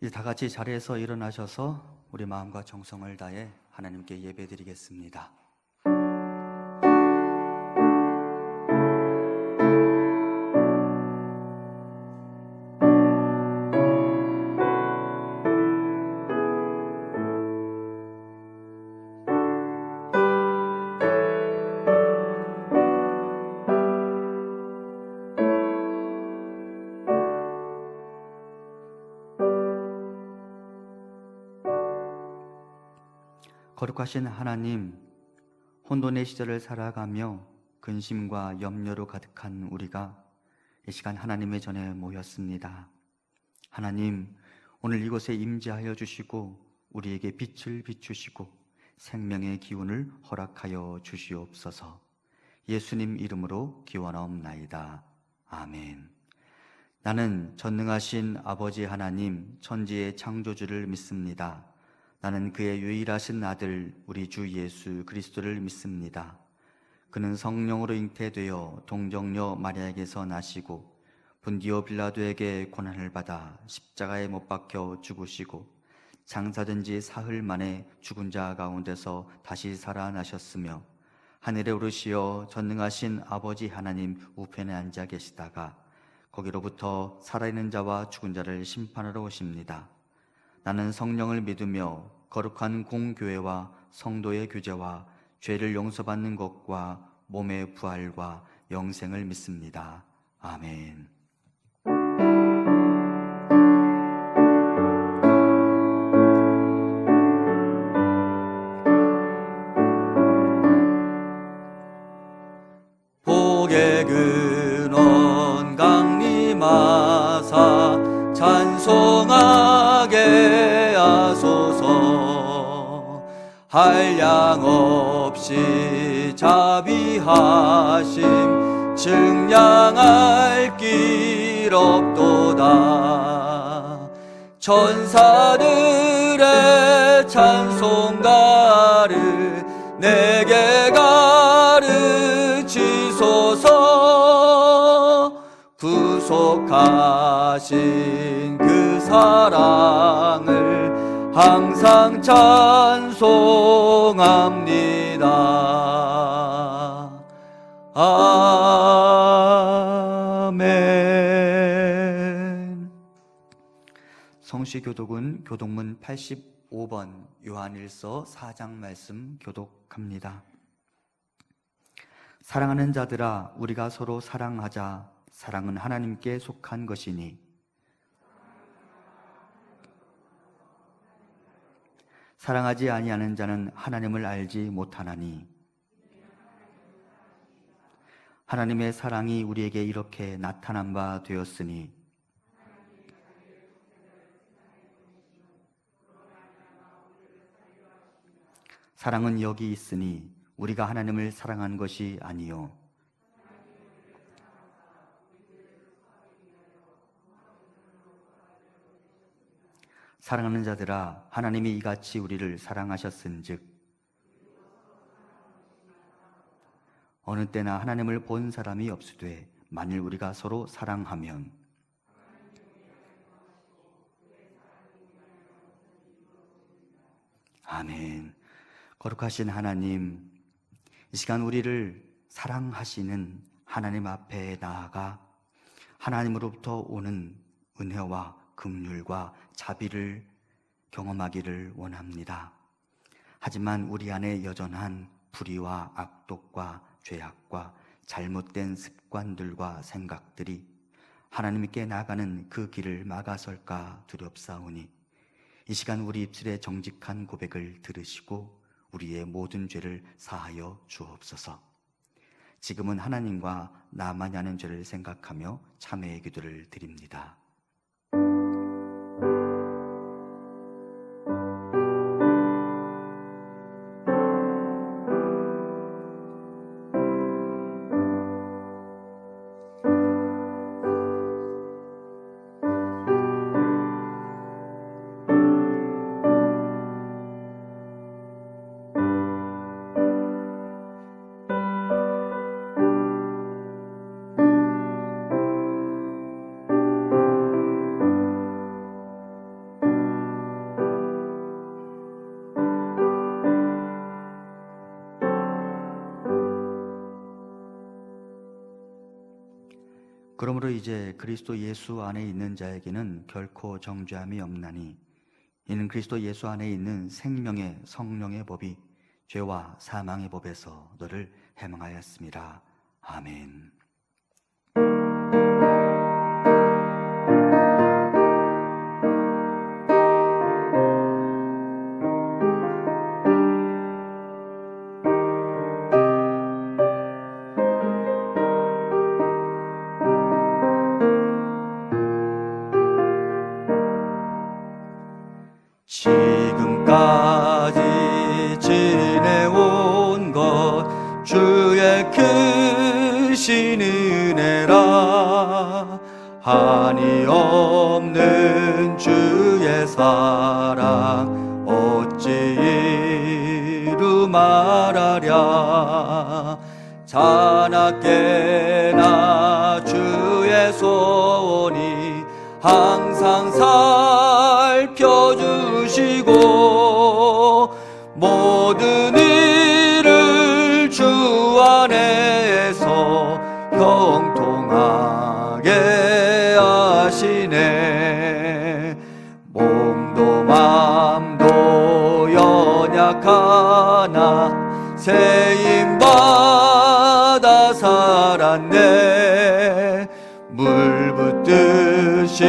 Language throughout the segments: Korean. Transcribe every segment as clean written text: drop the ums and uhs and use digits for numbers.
이제 다 같이 자리에서 일어나셔서 우리 마음과 정성을 다해 하나님께 예배드리겠습니다. 거룩하신 하나님, 혼돈의 시절을 살아가며 근심과 염려로 가득한 우리가 이 시간 하나님의 전에 모였습니다. 하나님, 오늘 이곳에 임재하여 주시고 우리에게 빛을 비추시고 생명의 기운을 허락하여 주시옵소서. 예수님 이름으로 기원하옵나이다. 아멘. 나는 전능하신 아버지 하나님, 천지의 창조주를 믿습니다. 나는 그의 유일하신 아들 우리 주 예수 그리스도를 믿습니다. 그는 성령으로 잉태되어 동정녀 마리아에게서 나시고 본디오 빌라도에게 고난을 받아 십자가에 못 박혀 죽으시고 장사된 지 사흘 만에 죽은 자 가운데서 다시 살아나셨으며 하늘에 오르시어 전능하신 아버지 하나님 우편에 앉아 계시다가 거기로부터 살아있는 자와 죽은 자를 심판하러 오십니다. 나는 성령을 믿으며 거룩한 공교회와 성도의 교제와 죄를 용서받는 것과 몸의 부활과 영생을 믿습니다. 아멘. 복의 근원 강림하사 찬송하게 하소서. 한량 없이 자비하심 증량할 길 없도다. 천사들의 찬송가를 내게 가르치소서. 구속하신 그 사랑을 항상 찬송합니다. 아멘. 성시교독은 교독문 85번 요한일서 4장 말씀 교독합니다. 사랑하는 자들아, 우리가 서로 사랑하자. 사랑은 하나님께 속한 것이니 사랑하지 아니하는 자는 하나님을 알지 못하나니 하나님의 사랑이 우리에게 이렇게 나타난 바 되었으니 사랑은 여기 있으니 우리가 하나님을 사랑한 것이 아니요 사랑하는 자들아, 하나님이 이같이 우리를 사랑하셨은즉 어느 때나 하나님을 본 사람이 없으되 만일 우리가 서로 사랑하면 아멘. 거룩하신 하나님, 이 시간 우리를 사랑하시는 하나님 앞에 나아가 하나님으로부터 오는 은혜와 긍휼과 자비를 경험하기를 원합니다. 하지만 우리 안에 여전한 불의와 악독과 죄악과 잘못된 습관들과 생각들이 하나님께 나가는 그 길을 막아설까 두렵사오니 이 시간 우리 입술의 정직한 고백을 들으시고 우리의 모든 죄를 사하여 주옵소서. 지금은 하나님과 나만이 하는 죄를 생각하며 참회의 기도를 드립니다. 그러므로 이제 그리스도 예수 안에 있는 자에게는 결코 정죄함이 없나니 이는 그리스도 예수 안에 있는 생명의 성령의 법이 죄와 사망의 법에서 너를 해방하였습니다. 아멘. 지금까지 지내온 것 주의 크신 은혜라. 한이 없는 주의 사랑 어찌 이루 말하랴. 자나깨나 주의 손이 항상 살펴주시고 모든 일을 주 안에서 형통하게 하시네. 몸도 맘도 연약하나 세임받아 살았네. 물 붓듯이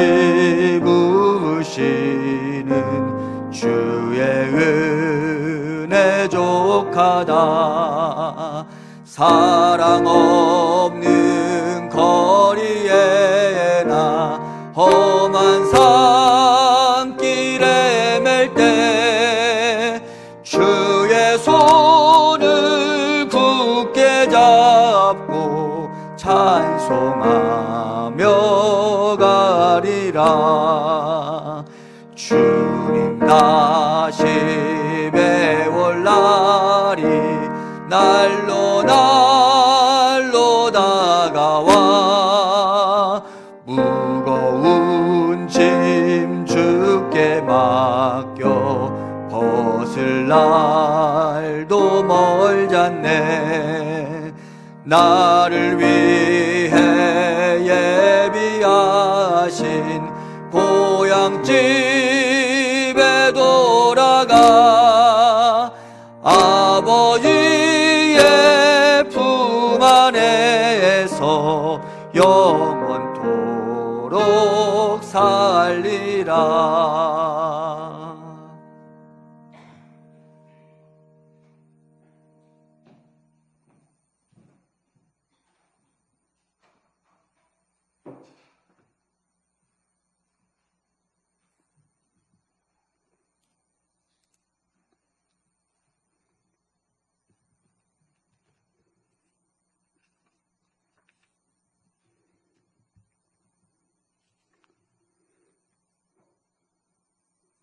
부으시는 주의 은혜 족하다. 사랑 없는 거리에나 험한 산길에 맬 때 주의 손을 굳게 잡고 찬송하며 가리라. 주님 다시 배울 날이 날로 날로 다가와 무거운 짐 주께 맡겨 벗을 날도 멀잖네. 나를 위해 예비하신 고향집에 돌아가 아버지의 품 안에서 영원토록 살리라.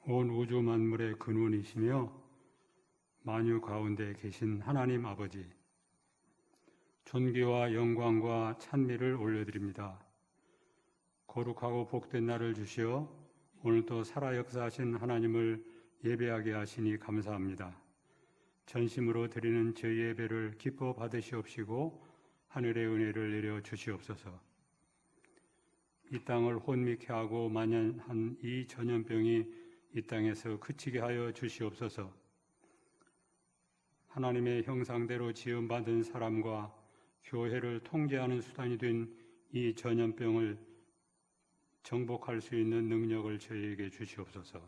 온 우주 만물의 근원이시며 만유 가운데 계신 하나님 아버지, 존귀와 영광과 찬미를 올려드립니다. 거룩하고 복된 날을 주시어 오늘도 살아 역사하신 하나님을 예배하게 하시니 감사합니다. 전심으로 드리는 저희 예배를 기뻐 받으시옵시고 하늘의 은혜를 내려 주시옵소서. 이 땅을 혼미케 하고 만연한 이 전염병이 이 땅에서 그치게 하여 주시옵소서. 하나님의 형상대로 지음받은 사람과 교회를 통제하는 수단이 된 이 전염병을 정복할 수 있는 능력을 저희에게 주시옵소서.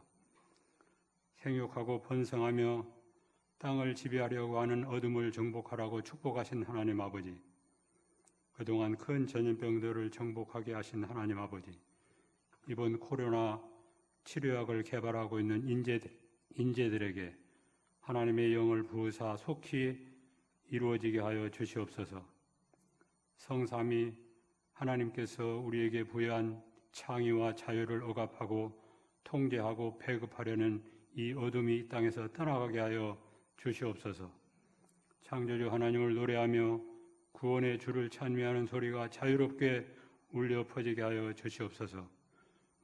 생육하고 번성하며 땅을 지배하려고 하는 어둠을 정복하라고 축복하신 하나님 아버지, 그동안 큰 전염병들을 정복하게 하신 하나님 아버지, 이번 코로나 치료약을 개발하고 있는 인재들에게 하나님의 영을 부으사 속히 이루어지게 하여 주시옵소서. 성삼위 하나님께서 우리에게 부여한 창의와 자유를 억압하고 통제하고 배급하려는 이 어둠이 이 땅에서 떠나가게 하여 주시옵소서. 창조주 하나님을 노래하며 구원의 주를 찬미하는 소리가 자유롭게 울려 퍼지게 하여 주시옵소서.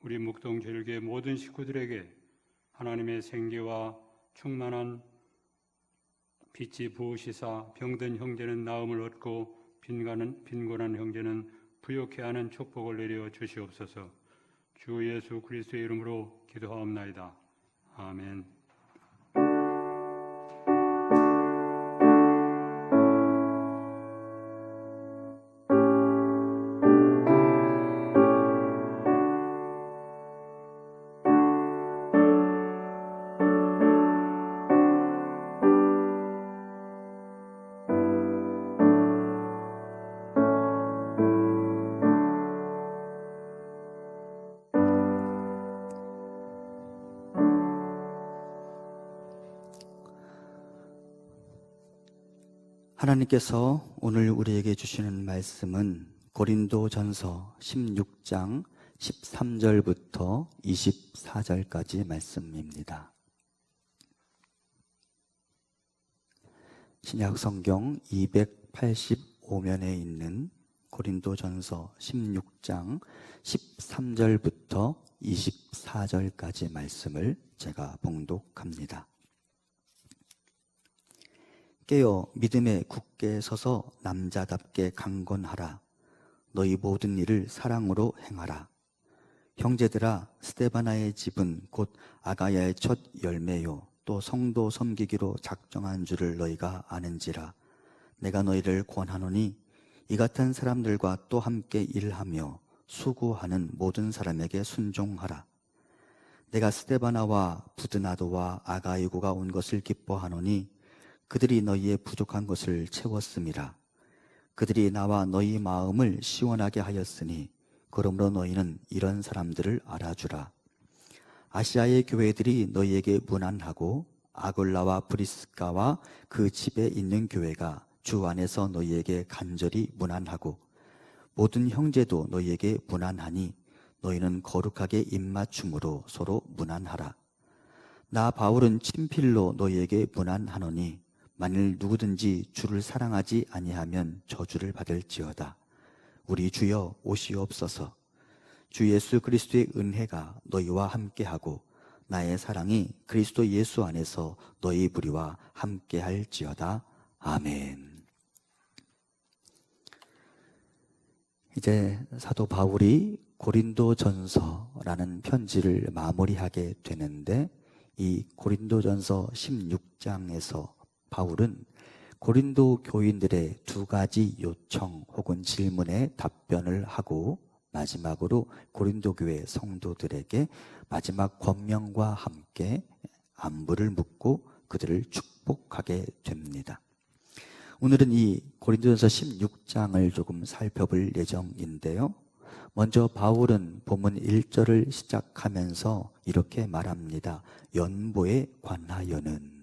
우리 묵동절개 모든 식구들에게 하나님의 생기와 충만한 빛이 부으시사 병든 형제는 나음을 얻고 빈곤한 형제는 부욕해 하는 축복을 내려 주시옵소서. 주 예수 그리스도의 이름으로 기도하옵나이다. 아멘. 하나님께서 오늘 우리에게 주시는 말씀은 고린도전서 16장 13절부터 24절까지 말씀입니다. 신약 성경 285면에 있는 고린도전서 16장 13절부터 24절까지 말씀을 제가 봉독합니다. 깨어 믿음에 굳게 서서 남자답게 강건하라. 너희 모든 일을 사랑으로 행하라. 형제들아, 스데바나의 집은 곧 아가야의 첫 열매요 또 성도 섬기기로 작정한 줄을 너희가 아는지라. 내가 너희를 권하노니 이 같은 사람들과 또 함께 일하며 수고하는 모든 사람에게 순종하라. 내가 스데바나와 부드나도와 아가이고가 온 것을 기뻐하노니 그들이 너희의 부족한 것을 채웠음이라. 그들이 나와 너희 마음을 시원하게 하였으니 그러므로 너희는 이런 사람들을 알아주라. 아시아의 교회들이 너희에게 문안하고 아골라와 브리스가와 그 집에 있는 교회가 주 안에서 너희에게 간절히 문안하고 모든 형제도 너희에게 문안하니 너희는 거룩하게 입맞춤으로 서로 문안하라. 나 바울은 친필로 너희에게 문안하노니 만일 누구든지 주를 사랑하지 아니하면 저주를 받을지어다. 우리 주여 오시옵소서. 주 예수 그리스도의 은혜가 너희와 함께하고 나의 사랑이 그리스도 예수 안에서 너희 부리와 함께할지어다. 아멘. 이제 사도 바울이 고린도전서라는 편지를 마무리하게 되는데 이 고린도전서 16장에서 바울은 고린도 교인들의 두 가지 요청 혹은 질문에 답변을 하고 마지막으로 고린도 교회 성도들에게 마지막 권면과 함께 안부를 묻고 그들을 축복하게 됩니다. 오늘은 이 고린도전서 16장을 조금 살펴볼 예정인데요. 먼저 바울은 본문 1절을 시작하면서 이렇게 말합니다. 연보에 관하여는.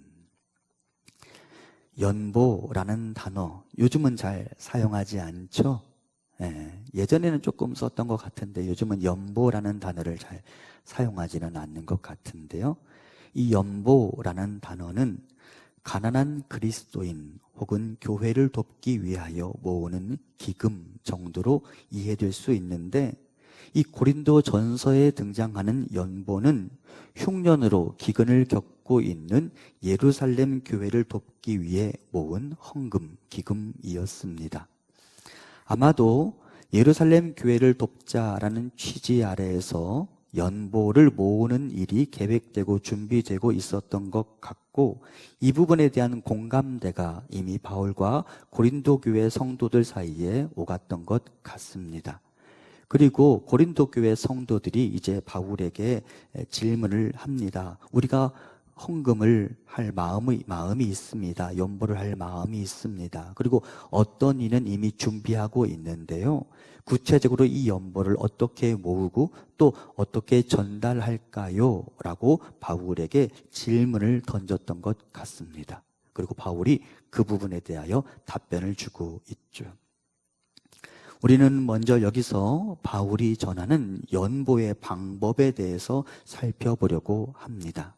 연보라는 단어 요즘은 잘 사용하지 않죠? 예전에는 조금 썼던 것 같은데 요즘은 연보라는 단어를 잘 사용하지는 않는 것 같은데요. 이 연보라는 단어는 가난한 그리스도인 혹은 교회를 돕기 위하여 모으는 기금 정도로 이해될 수 있는데 이 고린도 전서에 등장하는 연보는 흉년으로 기근을 겪고 있는 예루살렘 교회를 돕기 위해 모은 헌금, 기금이었습니다. 아마도 예루살렘 교회를 돕자라는 취지 아래에서 연보를 모으는 일이 계획되고 준비되고 있었던 것 같고 이 부분에 대한 공감대가 이미 바울과 고린도 교회 성도들 사이에 오갔던 것 같습니다. 그리고 고린도 교회 성도들이 이제 바울에게 질문을 합니다. 우리가 헌금을 할 마음이 있습니다. 연보를 할 마음이 있습니다. 그리고 어떤 이는 이미 준비하고 있는데요. 구체적으로 이 연보를 어떻게 모으고 또 어떻게 전달할까요? 라고 바울에게 질문을 던졌던 것 같습니다. 그리고 바울이 그 부분에 대하여 답변을 주고 있죠. 우리는 먼저 여기서 바울이 전하는 연보의 방법에 대해서 살펴보려고 합니다.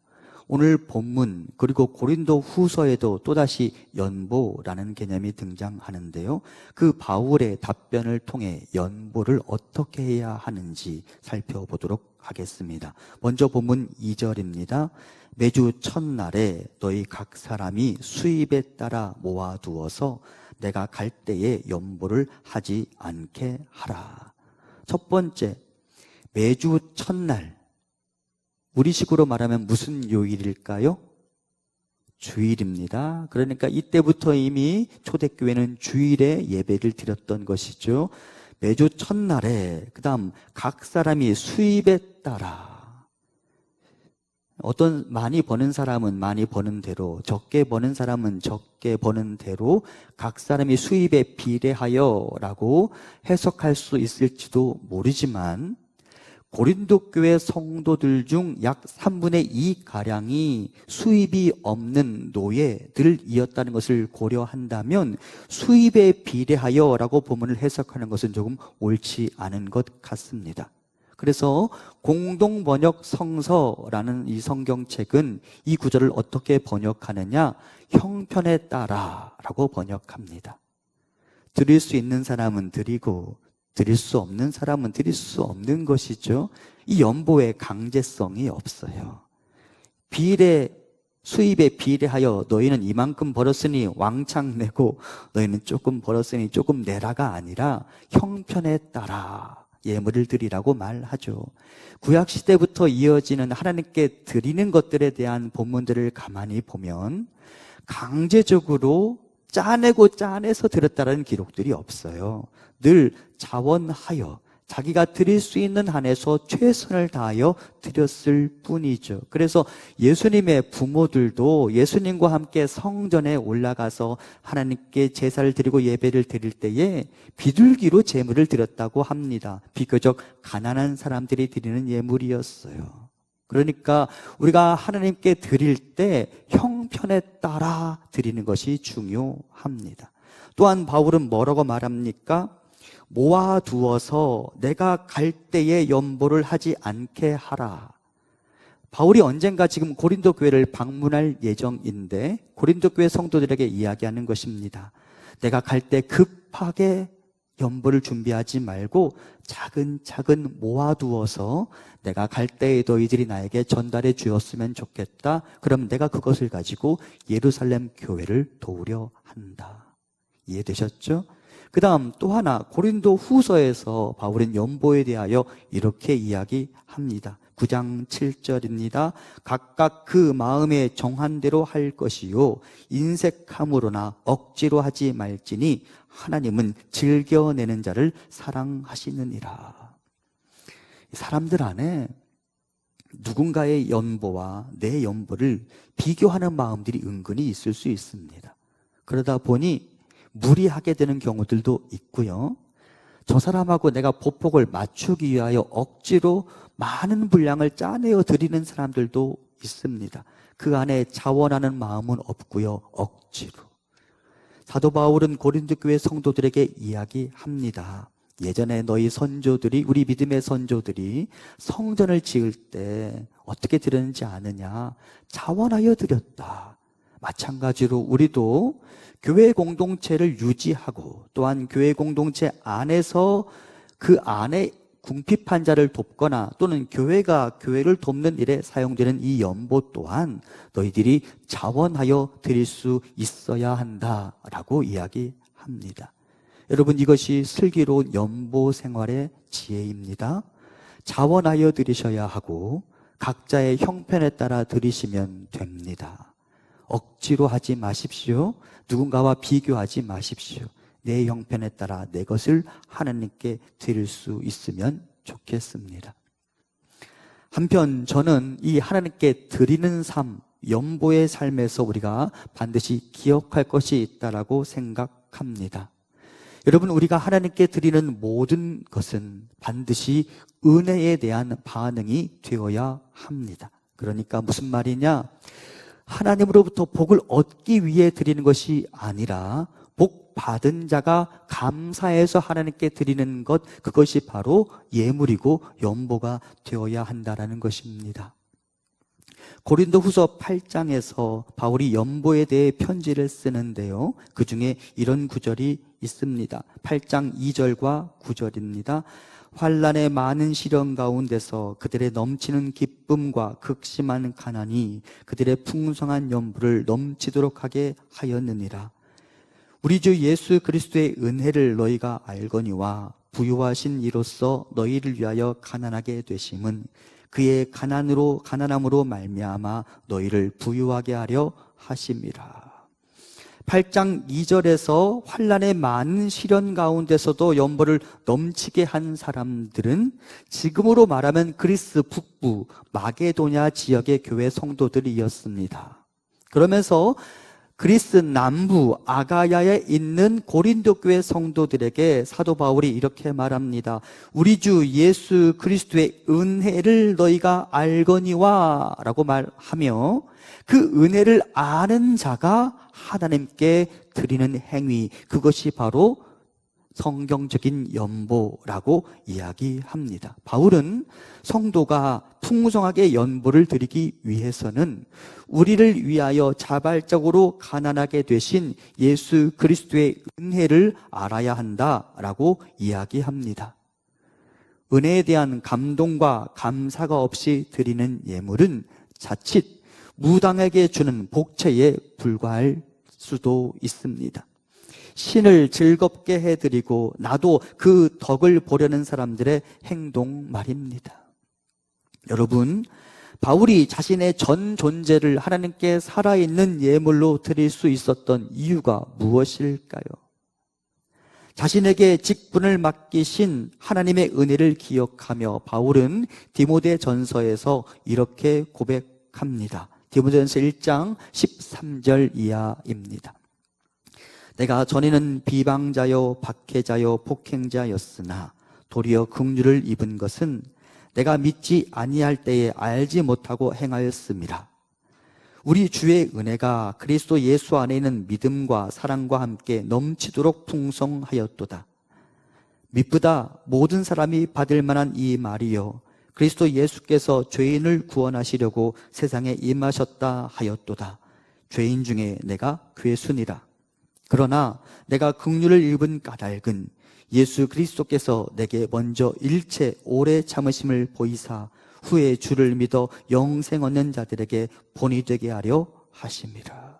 오늘 본문 그리고 고린도 후서에도 또다시 연보라는 개념이 등장하는데요. 그 바울의 답변을 통해 연보를 어떻게 해야 하는지 살펴보도록 하겠습니다. 먼저 본문 2절입니다. 매주 첫날에 너희 각 사람이 수입에 따라 모아두어서 내가 갈 때에 연보를 하지 않게 하라. 첫 번째, 매주 첫날, 우리식으로 말하면 무슨 요일일까요? 주일입니다. 그러니까 이때부터 이미 초대교회는 주일에 예배를 드렸던 것이죠. 매주 첫날에, 그 다음 각 사람이 수입에 따라, 어떤 많이 버는 사람은 많이 버는 대로, 적게 버는 사람은 적게 버는 대로 각 사람이 수입에 비례하여 라고 해석할 수 있을지도 모르지만, 고린도 교회 성도들 중 약 3분의 2가량이 수입이 없는 노예들이었다는 것을 고려한다면 수입에 비례하여 라고 본문을 해석하는 것은 조금 옳지 않은 것 같습니다. 그래서 공동번역 성서라는 이 성경책은 이 구절을 어떻게 번역하느냐, 형편에 따라 라고 번역합니다. 드릴 수 있는 사람은 드리고 드릴 수 없는 사람은 드릴 수 없는 것이죠. 이 연보에 강제성이 없어요. 수입에 비례하여 너희는 이만큼 벌었으니 왕창 내고 너희는 조금 벌었으니 조금 내라가 아니라 형편에 따라 예물을 드리라고 말하죠. 구약시대부터 이어지는 하나님께 드리는 것들에 대한 본문들을 가만히 보면 강제적으로 짜내서 드렸다는 기록들이 없어요. 늘 자원하여 자기가 드릴 수 있는 한에서 최선을 다하여 드렸을 뿐이죠. 그래서 예수님의 부모들도 예수님과 함께 성전에 올라가서 하나님께 제사를 드리고 예배를 드릴 때에 비둘기로 제물을 드렸다고 합니다. 비교적 가난한 사람들이 드리는 예물이었어요. 그러니까 우리가 하나님께 드릴 때 형편에 따라 드리는 것이 중요합니다. 또한 바울은 뭐라고 말합니까? 모아두어서 내가 갈 때에 연보를 하지 않게 하라. 바울이 언젠가 지금 고린도 교회를 방문할 예정인데 고린도 교회 성도들에게 이야기하는 것입니다. 내가 갈 때 급하게 연보를 준비하지 말고 차근차근 모아두어서 내가 갈 때에 너희들이 나에게 전달해 주었으면 좋겠다. 그럼 내가 그것을 가지고 예루살렘 교회를 도우려 한다. 이해되셨죠? 그 다음 또 하나, 고린도 후서에서 바울은 연보에 대하여 이렇게 이야기합니다. 9장 7절입니다. 각각 그 마음에 정한 대로 할 것이요 인색함으로나 억지로 하지 말지니 하나님은 즐겨내는 자를 사랑하시느니라. 사람들 안에 누군가의 연보와 내 연보를 비교하는 마음들이 은근히 있을 수 있습니다. 그러다 보니 무리하게 되는 경우들도 있고요. 저 사람하고 내가 보폭을 맞추기 위하여 억지로 많은 분량을 짜내어 드리는 사람들도 있습니다. 그 안에 자원하는 마음은 없고요. 억지로. 사도 바울은 고린도 교회 성도들에게 이야기합니다. 예전에 너희 선조들이, 우리 믿음의 선조들이 성전을 지을 때 어떻게 드렸는지 아느냐? 자원하여 드렸다. 마찬가지로 우리도 교회 공동체를 유지하고 또한 교회 공동체 안에서 그 안에 궁핍한 자를 돕거나 또는 교회가 교회를 돕는 일에 사용되는 이 연보 또한 너희들이 자원하여 드릴 수 있어야 한다라고 이야기합니다. 여러분, 이것이 슬기로운 연보 생활의 지혜입니다. 자원하여 드리셔야 하고 각자의 형편에 따라 드리시면 됩니다. 억지로 하지 마십시오. 누군가와 비교하지 마십시오. 내 형편에 따라 내 것을 하나님께 드릴 수 있으면 좋겠습니다. 한편 저는 이 하나님께 드리는 삶, 연보의 삶에서 우리가 반드시 기억할 것이 있다라고 생각합니다. 여러분, 우리가 하나님께 드리는 모든 것은 반드시 은혜에 대한 반응이 되어야 합니다. 그러니까 무슨 말이냐? 하나님으로부터 복을 얻기 위해 드리는 것이 아니라 복 받은 자가 감사해서 하나님께 드리는 것, 그것이 바로 예물이고 연보가 되어야 한다라는 것입니다. 고린도 후서 8장에서 바울이 연보에 대해 편지를 쓰는데요, 그 중에 이런 구절이 있습니다. 8장 2절과 9절입니다. 환난의 많은 시련 가운데서 그들의 넘치는 기쁨과 극심한 가난이 그들의 풍성한 연부를 넘치도록 하게 하였느니라. 우리 주 예수 그리스도의 은혜를 너희가 알거니와 부유하신 이로써 너희를 위하여 가난하게 되심은 그의 가난함으로 말미암아 너희를 부유하게 하려 하심이라. 8장 2절에서 환난의 많은 시련 가운데서도 연보를 넘치게 한 사람들은 지금으로 말하면 그리스 북부 마게도냐 지역의 교회 성도들이었습니다. 그러면서 그리스 남부 아가야에 있는 고린도 교회 성도들에게 사도 바울이 이렇게 말합니다. 우리 주 예수 그리스도의 은혜를 너희가 알거니와 라고 말하며 그 은혜를 아는 자가 하나님께 드리는 행위, 그것이 바로 성경적인 연보라고 이야기합니다. 바울은 성도가 풍성하게 연보를 드리기 위해서는 우리를 위하여 자발적으로 가난하게 되신 예수 그리스도의 은혜를 알아야 한다라고 이야기합니다. 은혜에 대한 감동과 감사가 없이 드리는 예물은 자칫 무당에게 주는 복채에 불과할 수도 있습니다. 신을 즐겁게 해드리고 나도 그 덕을 보려는 사람들의 행동 말입니다. 여러분, 바울이 자신의 전 존재를 하나님께 살아있는 예물로 드릴 수 있었던 이유가 무엇일까요? 자신에게 직분을 맡기신 하나님의 은혜를 기억하며 바울은 디모데 전서에서 이렇게 고백합니다. 디모데전서 1장 13절 이하입니다. 내가 전에는 비방자요 박해자요 폭행자였으나 도리어 긍휼을 입은 것은 내가 믿지 아니할 때에 알지 못하고 행하였음이라. 우리 주의 은혜가 그리스도 예수 안에 있는 믿음과 사랑과 함께 넘치도록 풍성하였도다. 미쁘다 모든 사람이 받을 만한 이 말이요 그리스도 예수께서 죄인을 구원하시려고 세상에 임하셨다 하였도다. 죄인 중에 내가 괴순이라. 그러나 내가 긍휼을 입은 까닭은 예수 그리스도께서 내게 먼저 일체 오래 참으심을 보이사 후에 주를 믿어 영생 얻는 자들에게 본이 되게 하려 하심이라.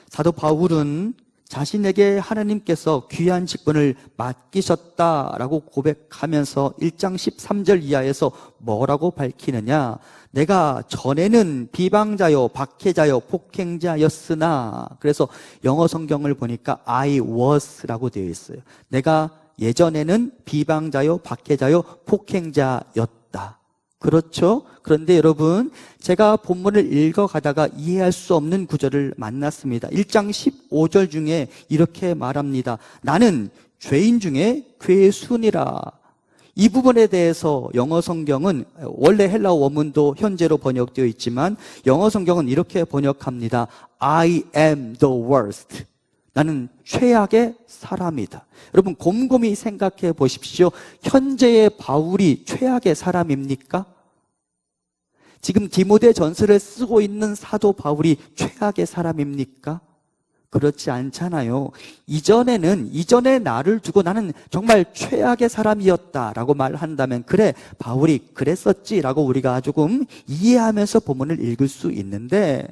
사도 바울은 자신에게 하나님께서 귀한 직분을 맡기셨다라고 고백하면서 1장 13절 이하에서 뭐라고 밝히느냐? 내가 전에는 비방자요 박해자요 폭행자였으나, 그래서 영어 성경을 보니까 I was라고 되어 있어요. 내가 예전에는 비방자요 박해자요 폭행자였다. 그렇죠? 그런데 여러분, 제가 본문을 읽어가다가 이해할 수 없는 구절을 만났습니다. 1장 15절 중에 이렇게 말합니다. 나는 죄인 중에 괴순이라. 이 부분에 대해서 영어 성경은, 원래 헬라어 원문도 현재로 번역되어 있지만 영어 성경은 이렇게 번역합니다. I am the worst. 나는 최악의 사람이다. 여러분, 곰곰이 생각해 보십시오. 현재의 바울이 최악의 사람입니까? 지금 디모데 전서를 쓰고 있는 사도 바울이 최악의 사람입니까? 그렇지 않잖아요. 이전의 나를 두고 나는 정말 최악의 사람이었다라고 말한다면, 그래, 바울이 그랬었지라고 우리가 조금 이해하면서 본문을 읽을 수 있는데,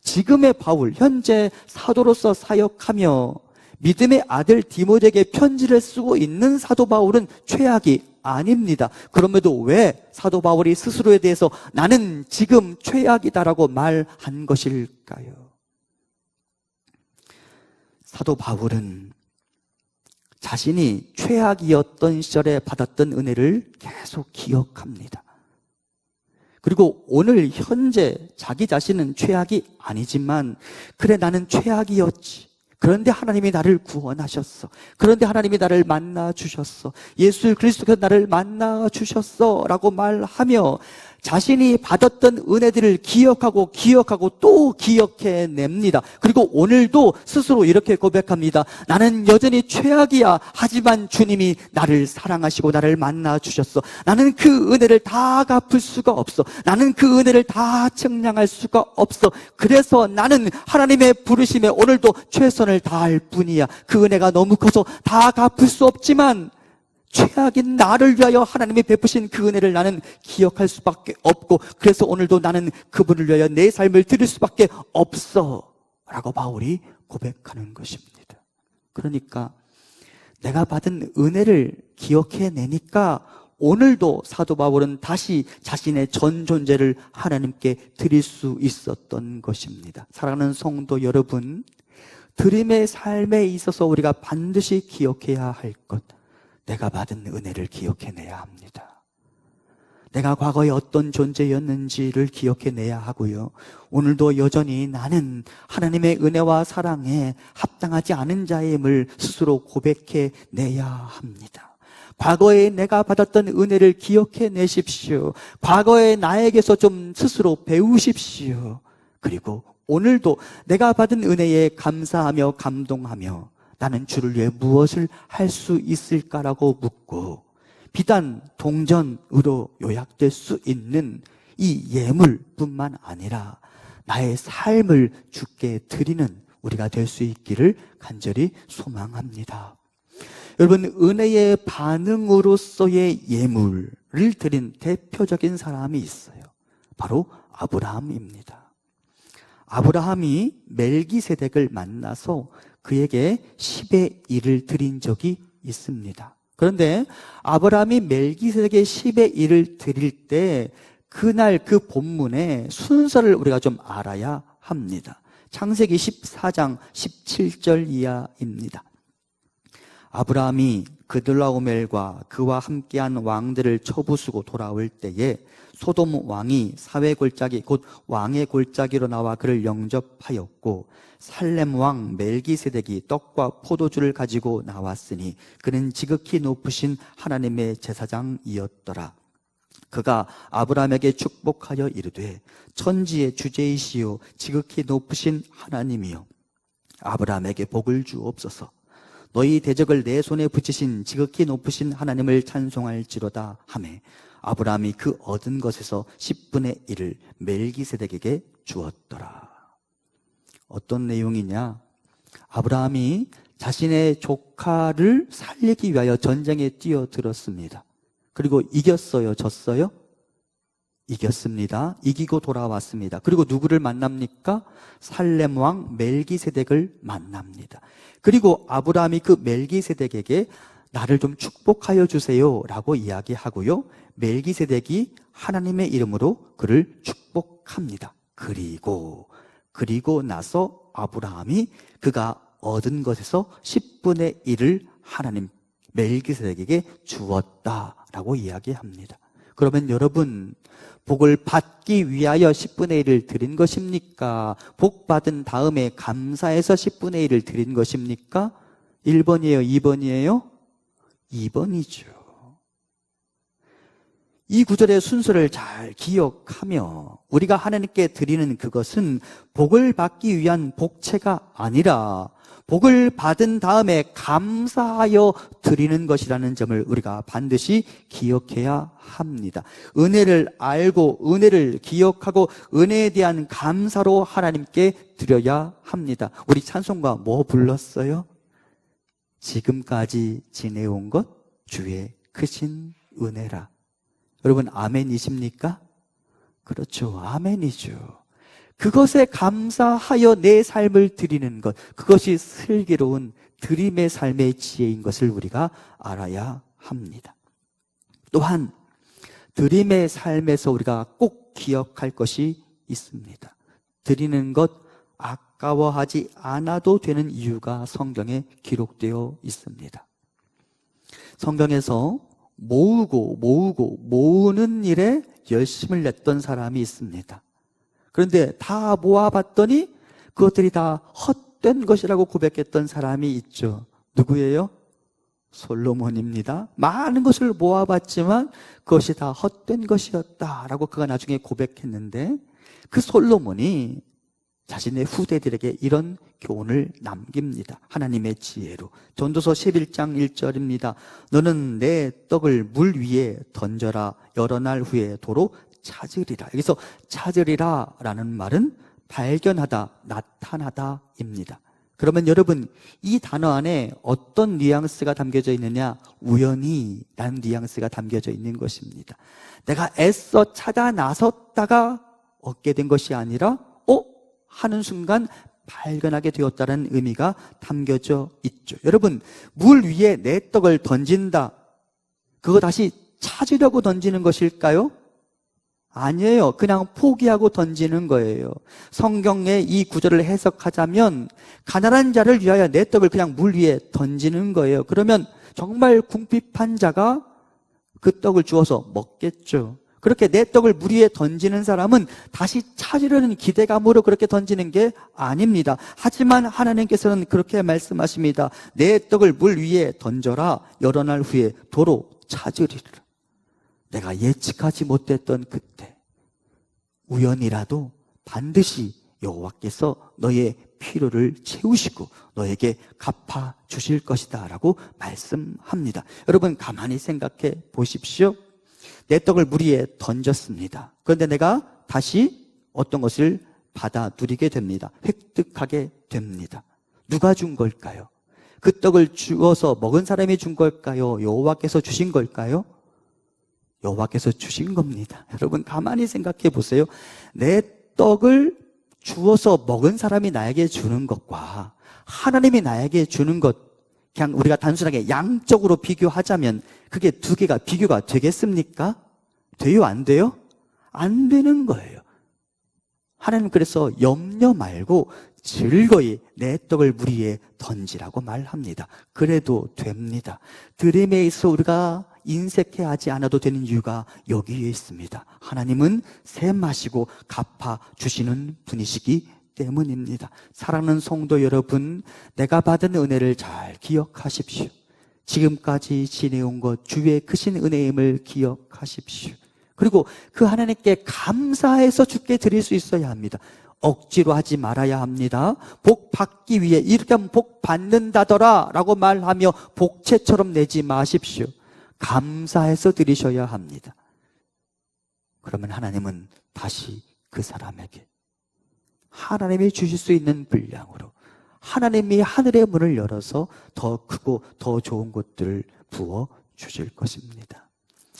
지금의 바울, 현재 사도로서 사역하며 믿음의 아들 디모데에게 편지를 쓰고 있는 사도 바울은 최악이 아닙니다. 그럼에도 왜 사도 바울이 스스로에 대해서 나는 지금 최악이다라고 말한 것일까요? 사도 바울은 자신이 최악이었던 시절에 받았던 은혜를 계속 기억합니다. 그리고 오늘 현재 자기 자신은 최악이 아니지만, 그래, 나는 최악이었지. 그런데 하나님이 나를 구원하셨어. 그런데 하나님이 나를 만나 주셨어. 예수 그리스도께서 나를 만나 주셨어 라고 말하며 자신이 받았던 은혜들을 기억하고 또 기억해냅니다. 그리고 오늘도 스스로 이렇게 고백합니다. 나는 여전히 최악이야. 하지만 주님이 나를 사랑하시고 나를 만나 주셨어. 나는 그 은혜를 다 갚을 수가 없어. 나는 그 은혜를 다 측량할 수가 없어. 그래서 나는 하나님의 부르심에 오늘도 최선을 다할 뿐이야. 그 은혜가 너무 커서 다 갚을 수 없지만 최악인 나를 위하여 하나님이 베푸신 그 은혜를 나는 기억할 수밖에 없고, 그래서 오늘도 나는 그분을 위하여 내 삶을 드릴 수밖에 없어 라고 바울이 고백하는 것입니다. 그러니까 내가 받은 은혜를 기억해내니까 오늘도 사도 바울은 다시 자신의 전 존재를 하나님께 드릴 수 있었던 것입니다. 사랑하는 성도 여러분, 드림의 삶에 있어서 우리가 반드시 기억해야 할 것, 내가 받은 은혜를 기억해내야 합니다. 내가 과거에 어떤 존재였는지를 기억해내야 하고요, 오늘도 여전히 나는 하나님의 은혜와 사랑에 합당하지 않은 자임을 스스로 고백해내야 합니다. 과거에 내가 받았던 은혜를 기억해내십시오. 과거에 나에게서 좀 스스로 배우십시오. 그리고 오늘도 내가 받은 은혜에 감사하며 감동하며 나는 주를 위해 무엇을 할 수 있을까라고 묻고, 비단 동전으로 요약될 수 있는 이 예물뿐만 아니라 나의 삶을 주께 드리는 우리가 될 수 있기를 간절히 소망합니다. 여러분, 은혜의 반응으로서의 예물을 드린 대표적인 사람이 있어요. 바로 아브라함입니다. 아브라함이 멜기세덱을 만나서 그에게 10의 1을 드린 적이 있습니다. 그런데 아브라함이 멜기세덱의 10의 1을 드릴 때 그날 그 본문의 순서를 우리가 좀 알아야 합니다. 창세기 14장 17절 이하입니다. 아브라함이 그들라오멜과 그와 함께한 왕들을 쳐부수고 돌아올 때에 소돔 왕이 사회 골짜기 곧 왕의 골짜기로 나와 그를 영접하였고, 살렘 왕 멜기세덱이 떡과 포도주를 가지고 나왔으니 그는 지극히 높으신 하나님의 제사장이었더라. 그가 아브라함에게 축복하여 이르되, 천지의 주제이시오 지극히 높으신 하나님이여, 아브라함에게 복을 주옵소서. 너희 대적을 내 손에 붙이신 지극히 높으신 하나님을 찬송할지로다 하매, 아브라함이 그 얻은 것에서 10분의 1을 멜기세덱에게 주었더라. 어떤 내용이냐? 아브라함이 자신의 조카를 살리기 위하여 전쟁에 뛰어들었습니다. 그리고 이겼어요? 졌어요? 이겼습니다. 이기고 돌아왔습니다. 그리고 누구를 만납니까? 살렘 왕 멜기세덱을 만납니다. 그리고 아브라함이 그 멜기세덱에게 나를 좀 축복하여 주세요 라고 이야기하고요, 멜기세덱이 하나님의 이름으로 그를 축복합니다. 그리고 나서 아브라함이 그가 얻은 것에서 10분의 1을 하나님 멜기세덱에게 주었다라고 이야기합니다. 그러면 여러분, 복을 받기 위하여 10분의 1을 드린 것입니까? 복 받은 다음에 감사해서 10분의 1을 드린 것입니까? 1번이에요? 2번이에요? 2번이죠. 이 구절의 순서를 잘 기억하며 우리가 하나님께 드리는 그것은 복을 받기 위한 복채가 아니라 복을 받은 다음에 감사하여 드리는 것이라는 점을 우리가 반드시 기억해야 합니다. 은혜를 알고 은혜를 기억하고 은혜에 대한 감사로 하나님께 드려야 합니다. 우리 찬송가 뭐 불렀어요? 지금까지 지내온 것 주의 크신 은혜라. 여러분 아멘이십니까? 그렇죠, 아멘이죠. 그것에 감사하여 내 삶을 드리는 것, 그것이 슬기로운 드림의 삶의 지혜인 것을 우리가 알아야 합니다. 또한 드림의 삶에서 우리가 꼭 기억할 것이 있습니다. 드리는 것 아까워하지 않아도 되는 이유가 성경에 기록되어 있습니다. 성경에서 모으는 일에 열심을 냈던 사람이 있습니다. 그런데 다 모아봤더니 그것들이 다 헛된 것이라고 고백했던 사람이 있죠. 누구예요? 솔로몬입니다. 많은 것을 모아봤지만 그것이 다 헛된 것이었다라고 그가 나중에 고백했는데, 그 솔로몬이 자신의 후대들에게 이런 교훈을 남깁니다. 하나님의 지혜로. 전도서 11장 1절입니다. 너는 내 떡을 물 위에 던져라. 여러 날 후에 도로 찾으리라. 여기서 찾으리라 라는 말은 발견하다, 나타나다입니다. 그러면 여러분, 이 단어 안에 어떤 뉘앙스가 담겨져 있느냐? 우연히 라는 뉘앙스가 담겨져 있는 것입니다. 내가 애써 찾아 나섰다가 얻게 된 것이 아니라 하는 순간 발견하게 되었다는 의미가 담겨져 있죠. 여러분, 물 위에 내 떡을 던진다. 그거 다시 찾으려고 던지는 것일까요? 아니에요. 그냥 포기하고 던지는 거예요. 성경의 이 구절을 해석하자면 가난한 자를 위하여 내 떡을 그냥 물 위에 던지는 거예요. 그러면 정말 궁핍한 자가 그 떡을 주워서 먹겠죠. 그렇게 내 떡을 물 위에 던지는 사람은 다시 찾으려는 기대감으로 그렇게 던지는 게 아닙니다. 하지만 하나님께서는 그렇게 말씀하십니다. 내 떡을 물 위에 던져라. 여러 날 후에 도로 찾으리라. 내가 예측하지 못했던 그때 우연이라도 반드시 여호와께서 너의 필요를 채우시고 너에게 갚아 주실 것이다 라고 말씀합니다. 여러분, 가만히 생각해 보십시오. 내 떡을 물 위에 던졌습니다. 그런데 내가 다시 어떤 것을 받아 누리게 됩니다. 획득하게 됩니다. 누가 준 걸까요? 그 떡을 주어서 먹은 사람이 준 걸까요? 여호와께서 주신 걸까요? 여호와께서 주신 겁니다. 여러분, 가만히 생각해 보세요. 내 떡을 주어서 먹은 사람이 나에게 주는 것과 하나님이 나에게 주는 것, 그냥 우리가 단순하게 양적으로 비교하자면 그게 두 개가 비교가 되겠습니까? 돼요? 안 돼요? 안 되는 거예요. 하나님 그래서 염려 말고 즐거이 내 떡을 물 위에 던지라고 말합니다. 그래도 됩니다. 드림에 있어 우리가 인색해하지 않아도 되는 이유가 여기에 있습니다. 하나님은 샘하시고 갚아주시는 분이시기 때문입니다. 사랑하는 성도 여러분, 내가 받은 은혜를 잘 기억하십시오. 지금까지 지내온 것 주의 크신 은혜임을 기억하십시오. 그리고 그 하나님께 감사해서 주께 드릴 수 있어야 합니다. 억지로 하지 말아야 합니다. 복 받기 위해 이렇게 하면 복 받는다더라 라고 말하며 복채처럼 내지 마십시오. 감사해서 드리셔야 합니다. 그러면 하나님은 다시 그 사람에게 하나님이 주실 수 있는 분량으로 하나님이 하늘의 문을 열어서 더 크고 더 좋은 것들을 부어 주실 것입니다.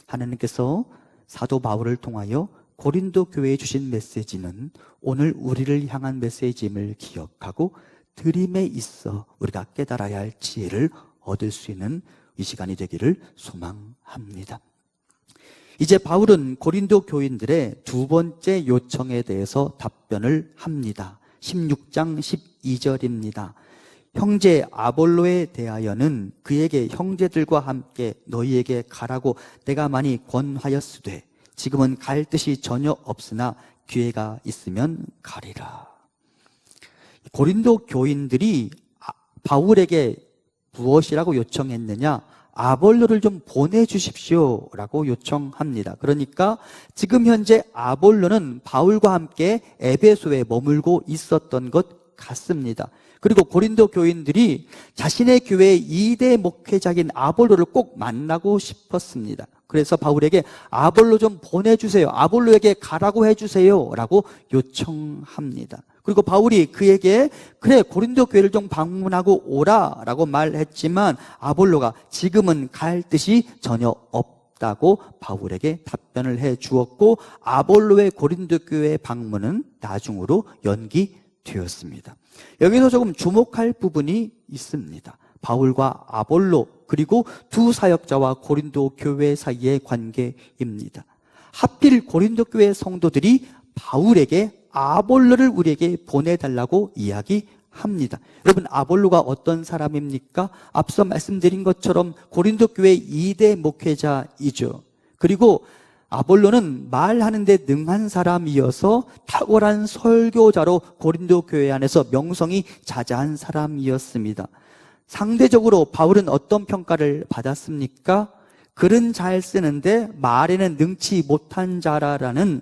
하나님께서 사도 바울을 통하여 고린도 교회에 주신 메시지는 오늘 우리를 향한 메시지임을 기억하고 드림에 있어 우리가 깨달아야 할 지혜를 얻을 수 있는 이 시간이 되기를 소망합니다. 이제 바울은 고린도 교인들의 두 번째 요청에 대해서 답변을 합니다. 16장 12절입니다. 형제 아볼로에 대하여는 그에게 형제들과 함께 너희에게 가라고 내가 많이 권하였으되 지금은 갈 뜻이 전혀 없으나 기회가 있으면 가리라. 고린도 교인들이 바울에게 무엇이라고 요청했느냐? 아볼로를 좀 보내주십시오 라고 요청합니다. 그러니까 지금 현재 아볼로는 바울과 함께 에베소에 머물고 있었던 것 같습니다. 그리고 고린도 교인들이 자신의 교회의 2대 목회자인 아볼로를 꼭 만나고 싶었습니다. 그래서 바울에게 아볼로 좀 보내주세요. 아볼로에게 가라고 해주세요 라고 요청합니다. 그리고 바울이 그에게 그래 고린도 교회를 좀 방문하고 오라 라고 말했지만 아볼로가 지금은 갈 뜻이 전혀 없다고 바울에게 답변을 해 주었고 아볼로의 고린도 교회 방문은 나중으로 연기되었습니다. 여기서 조금 주목할 부분이 있습니다. 바울과 아볼로 그리고 두 사역자와 고린도 교회 사이의 관계입니다. 하필 고린도 교회 성도들이 바울에게 아볼로를 우리에게 보내달라고 이야기합니다. 여러분, 아볼로가 어떤 사람입니까? 앞서 말씀드린 것처럼 고린도 교회 2대 목회자이죠. 그리고 아볼로는 말하는 데 능한 사람이어서 탁월한 설교자로 고린도 교회 안에서 명성이 자자한 사람이었습니다. 상대적으로 바울은 어떤 평가를 받았습니까? 글은 잘 쓰는데 말에는 능치 못한 자라라는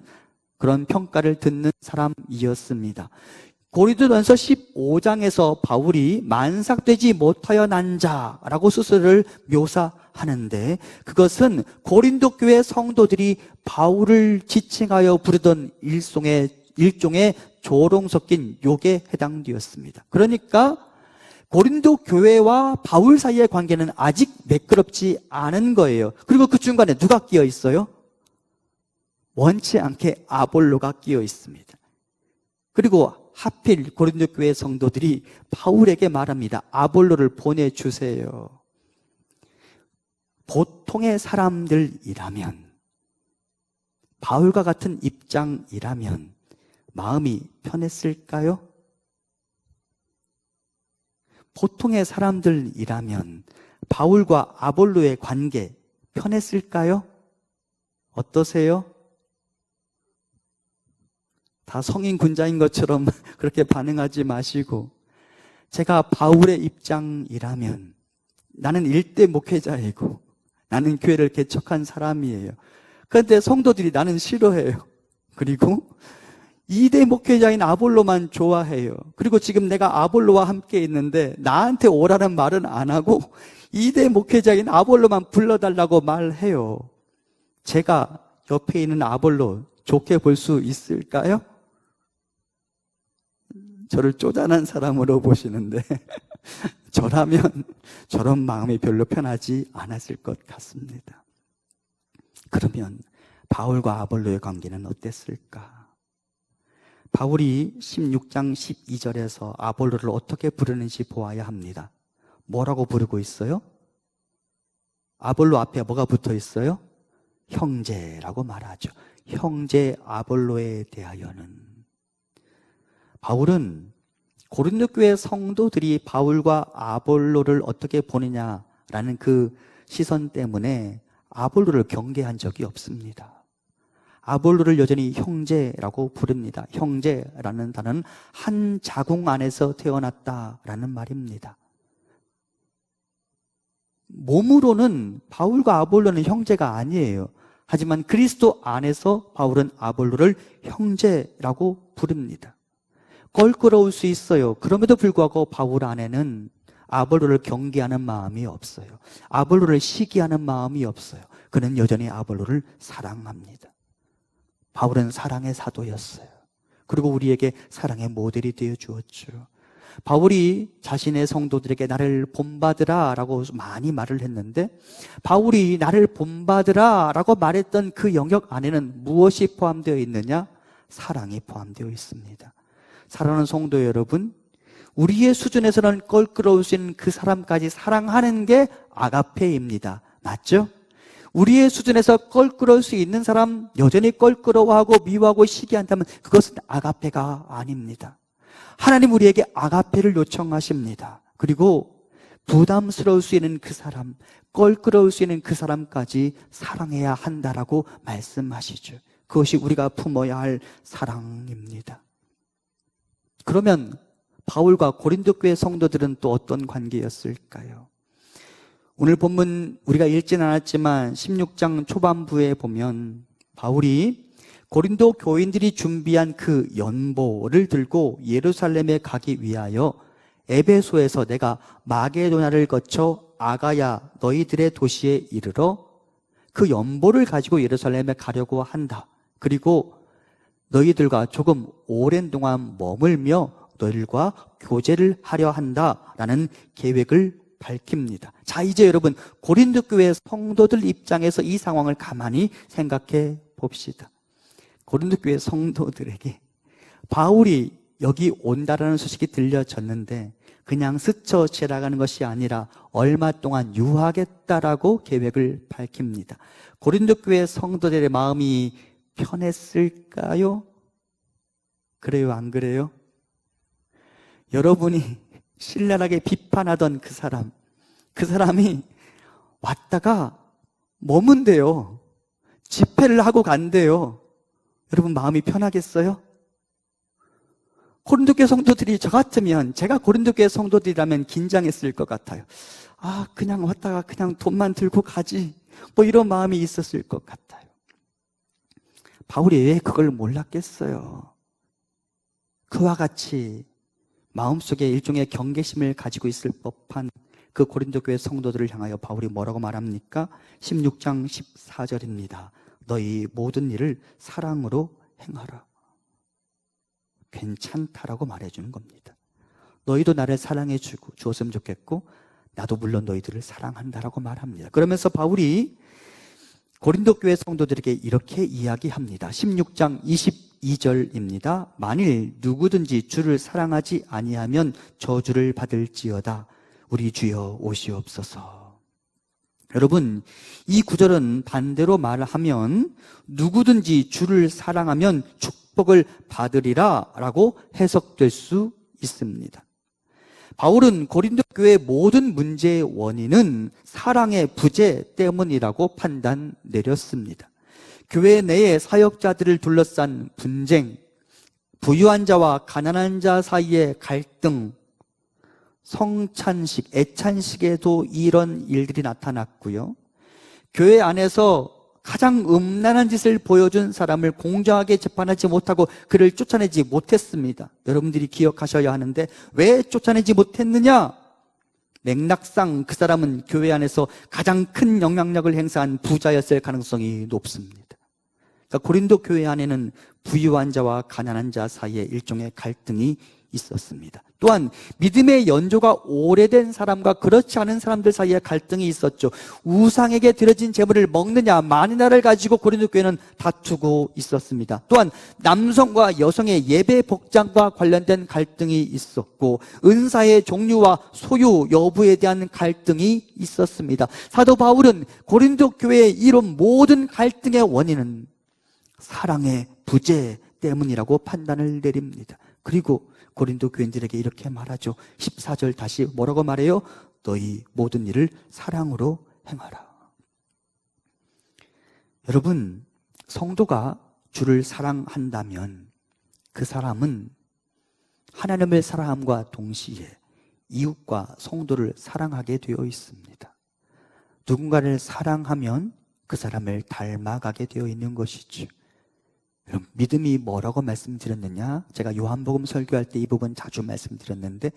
그런 평가를 듣는 사람이었습니다. 고린도전서 15장에서 바울이 만삭되지 못하여 난 자라고 스스로를 묘사하는데 그것은 고린도 교회 성도들이 바울을 지칭하여 부르던 일종의 조롱 섞인 욕에 해당되었습니다. 그러니까 고린도 교회와 바울 사이의 관계는 아직 매끄럽지 않은 거예요. 그리고 그 중간에 누가 끼어 있어요? 원치 않게 아볼로가 끼어 있습니다. 그리고 하필 고린도 교회 성도들이 바울에게 말합니다. 아볼로를 보내주세요. 보통의 사람들이라면, 바울과 같은 입장이라면 마음이 편했을까요? 보통의 사람들이라면 바울과 아볼로의 관계 편했을까요? 어떠세요? 다 성인 군자인 것처럼 그렇게 반응하지 마시고, 제가 바울의 입장이라면, 나는 일대 목회자이고 나는 교회를 개척한 사람이에요. 그런데 성도들이 나는 싫어해요. 그리고 2대 목회자인 아볼로만 좋아해요. 그리고 지금 내가 아볼로와 함께 있는데 나한테 오라는 말은 안 하고 2대 목회자인 아볼로만 불러달라고 말해요. 제가 옆에 있는 아볼로 좋게 볼 수 있을까요? 저를 쪼잔한 사람으로 보시는데 저라면 저런 마음이 별로 편하지 않았을 것 같습니다. 그러면 바울과 아볼로의 관계는 어땠을까? 바울이 16장 12절에서 아볼로를 어떻게 부르는지 보아야 합니다. 뭐라고 부르고 있어요? 아볼로 앞에 뭐가 붙어 있어요? 형제라고 말하죠. 형제 아볼로에 대하여는. 바울은 고린도 교회 성도들이 바울과 아볼로를 어떻게 보느냐라는 그 시선 때문에 아볼로를 경계한 적이 없습니다. 아볼로를 여전히 형제라고 부릅니다. 형제라는 단어는 한 자궁 안에서 태어났다라는 말입니다. 몸으로는 바울과 아볼로는 형제가 아니에요. 하지만 그리스도 안에서 바울은 아볼로를 형제라고 부릅니다. 껄끄러울 수 있어요. 그럼에도 불구하고 바울 안에는 아볼로를 경계하는 마음이 없어요. 아볼로를 시기하는 마음이 없어요. 그는 여전히 아볼로를 사랑합니다. 바울은 사랑의 사도였어요. 그리고 우리에게 사랑의 모델이 되어 주었죠. 바울이 자신의 성도들에게 나를 본받으라 라고 많이 말을 했는데, 바울이 나를 본받으라 라고 말했던 그 영역 안에는 무엇이 포함되어 있느냐? 사랑이 포함되어 있습니다. 사랑하는 성도 여러분, 우리의 수준에서는 껄끄러울 수 있는 그 사람까지 사랑하는 게 아가페입니다. 맞죠? 우리의 수준에서 껄끄러울 수 있는 사람 여전히 껄끄러워하고 미워하고 시기한다면 그것은 아가페가 아닙니다. 하나님 우리에게 아가페를 요청하십니다. 그리고 부담스러울 수 있는 그 사람, 껄끄러울 수 있는 그 사람까지 사랑해야 한다라고 말씀하시죠. 그것이 우리가 품어야 할 사랑입니다. 그러면 바울과 고린도 교회 성도들은 또 어떤 관계였을까요? 오늘 본문 우리가 읽진 않았지만 16장 초반부에 보면 바울이 고린도 교인들이 준비한 그 연보를 들고 예루살렘에 가기 위하여 에베소에서 내가 마게도냐를 거쳐 아가야 너희들의 도시에 이르러 그 연보를 가지고 예루살렘에 가려고 한다. 그리고 너희들과 조금 오랜 동안 머물며 너희들과 교제를 하려 한다라는 계획을 밝힙니다. 자, 이제 여러분 고린도 교회 성도들 입장에서 이 상황을 가만히 생각해 봅시다. 고린도 교회 성도들에게 바울이 여기 온다라는 소식이 들려졌는데 그냥 스쳐 지나가는 것이 아니라 얼마 동안 유하겠다라고 계획을 밝힙니다. 고린도 교회 성도들의 마음이 편했을까요? 그래요, 안 그래요? 여러분이 신랄하게 비판하던 그 사람이 왔다가 머문대요. 집회를 하고 간대요. 여러분 마음이 편하겠어요? 고린도 교회 성도들이 저 같으면, 제가 고린도 교회 성도들이라면 긴장했을 것 같아요. 아, 그냥 왔다가 그냥 돈만 들고 가지, 뭐 이런 마음이 있었을 것 같아요. 바울이 왜 그걸 몰랐겠어요? 그와 같이 마음속에 일종의 경계심을 가지고 있을 법한 그 고린도 교회 성도들을 향하여 바울이 뭐라고 말합니까? 16장 14절입니다. 너희 모든 일을 사랑으로 행하라. 괜찮다라고 말해주는 겁니다. 너희도 나를 사랑해 주었으면 좋겠고 나도 물론 너희들을 사랑한다라고 말합니다. 그러면서 바울이 고린도 교회 성도들에게 이렇게 이야기합니다. 16장 22절입니다. 만일 누구든지 주를 사랑하지 아니하면 저주를 받을지어다. 우리 주여 오시옵소서. 여러분, 이 구절은 반대로 말하면 누구든지 주를 사랑하면 축복을 받으리라 라고 해석될 수 있습니다. 바울은 고린도 교회의 모든 문제의 원인은 사랑의 부재 때문이라고 판단 내렸습니다. 교회 내의 사역자들을 둘러싼 분쟁, 부유한 자와 가난한 자 사이의 갈등, 성찬식, 애찬식에도 이런 일들이 나타났고요. 교회 안에서 가장 음란한 짓을 보여준 사람을 공정하게 재판하지 못하고 그를 쫓아내지 못했습니다. 여러분들이 기억하셔야 하는데 왜 쫓아내지 못했느냐? 맥락상 그 사람은 교회 안에서 가장 큰 영향력을 행사한 부자였을 가능성이 높습니다. 그러니까 고린도 교회 안에는 부유한 자와 가난한 자 사이에 일종의 갈등이 있었습니다. 또한 믿음의 연조가 오래된 사람과 그렇지 않은 사람들 사이에 갈등이 있었죠. 우상에게 드려진 제물을 먹느냐 마느냐를 가지고 고린도 교회는 다투고 있었습니다. 또한 남성과 여성의 예배 복장과 관련된 갈등이 있었고 은사의 종류와 소유 여부에 대한 갈등이 있었습니다. 사도 바울은 고린도 교회의 이런 모든 갈등의 원인은 사랑의 부재 때문이라고 판단을 내립니다. 그리고 고린도 교인들에게 이렇게 말하죠. 14절 다시 뭐라고 말해요? 너희 모든 일을 사랑으로 행하라. 여러분, 성도가 주를 사랑한다면 그 사람은 하나님을 사랑함과 동시에 이웃과 성도를 사랑하게 되어 있습니다. 누군가를 사랑하면 그 사람을 닮아가게 되어 있는 것이죠. 여러분, 믿음이 뭐라고 말씀드렸느냐? 제가 요한복음 설교할 때 이 부분 자주 말씀드렸는데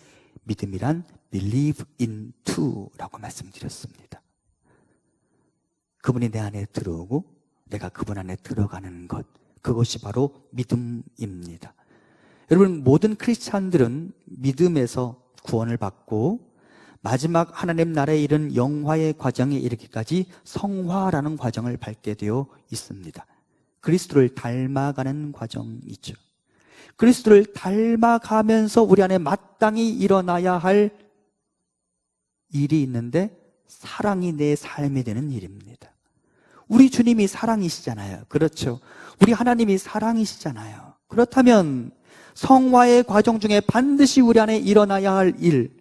믿음이란 believe into라고 말씀드렸습니다. 그분이 내 안에 들어오고 내가 그분 안에 들어가는 것, 그것이 바로 믿음입니다. 여러분, 모든 크리스찬들은 믿음에서 구원을 받고 마지막 하나님 나라에 이른 영화의 과정에 이르기까지 성화라는 과정을 밟게 되어 있습니다. 그리스도를 닮아가는 과정이죠. 그리스도를 닮아가면서 우리 안에 마땅히 일어나야 할 일이 있는데 사랑이 내 삶이 되는 일입니다. 우리 주님이 사랑이시잖아요. 그렇죠. 우리 하나님이 사랑이시잖아요. 그렇다면 성화의 과정 중에 반드시 우리 안에 일어나야 할 일,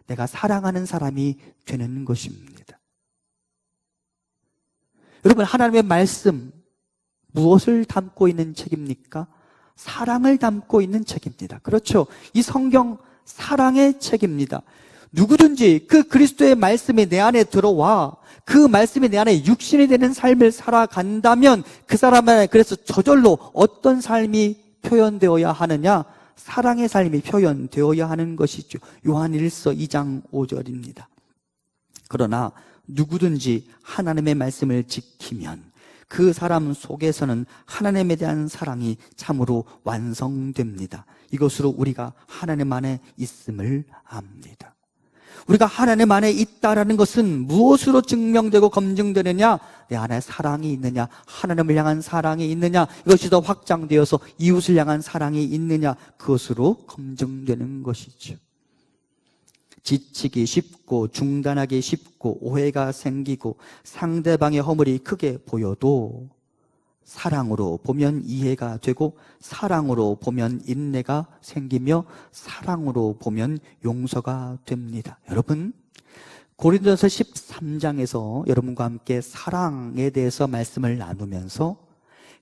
내가 사랑하는 사람이 되는 것입니다. 여러분, 하나님의 말씀 무엇을 담고 있는 책입니까? 사랑을 담고 있는 책입니다. 그렇죠. 이 성경 사랑의 책입니다. 누구든지 그 그리스도의 말씀이 내 안에 들어와 그 말씀이 내 안에 육신이 되는 삶을 살아간다면 그 사람 안에 그래서 저절로 어떤 삶이 표현되어야 하느냐? 사랑의 삶이 표현되어야 하는 것이죠. 요한 1서 2장 5절입니다. 그러나 누구든지 하나님의 말씀을 지키면 그 사람 속에서는 하나님에 대한 사랑이 참으로 완성됩니다. 이것으로 우리가 하나님 안에 있음을 압니다. 우리가 하나님 안에 있다라는 것은 무엇으로 증명되고 검증되느냐? 내 안에 사랑이 있느냐? 하나님을 향한 사랑이 있느냐? 이것이 더 확장되어서 이웃을 향한 사랑이 있느냐? 그것으로 검증되는 것이죠. 지치기 쉽고 중단하기 쉽고 오해가 생기고 상대방의 허물이 크게 보여도 사랑으로 보면 이해가 되고 사랑으로 보면 인내가 생기며 사랑으로 보면 용서가 됩니다. 여러분, 고린도서 13장에서 여러분과 함께 사랑에 대해서 말씀을 나누면서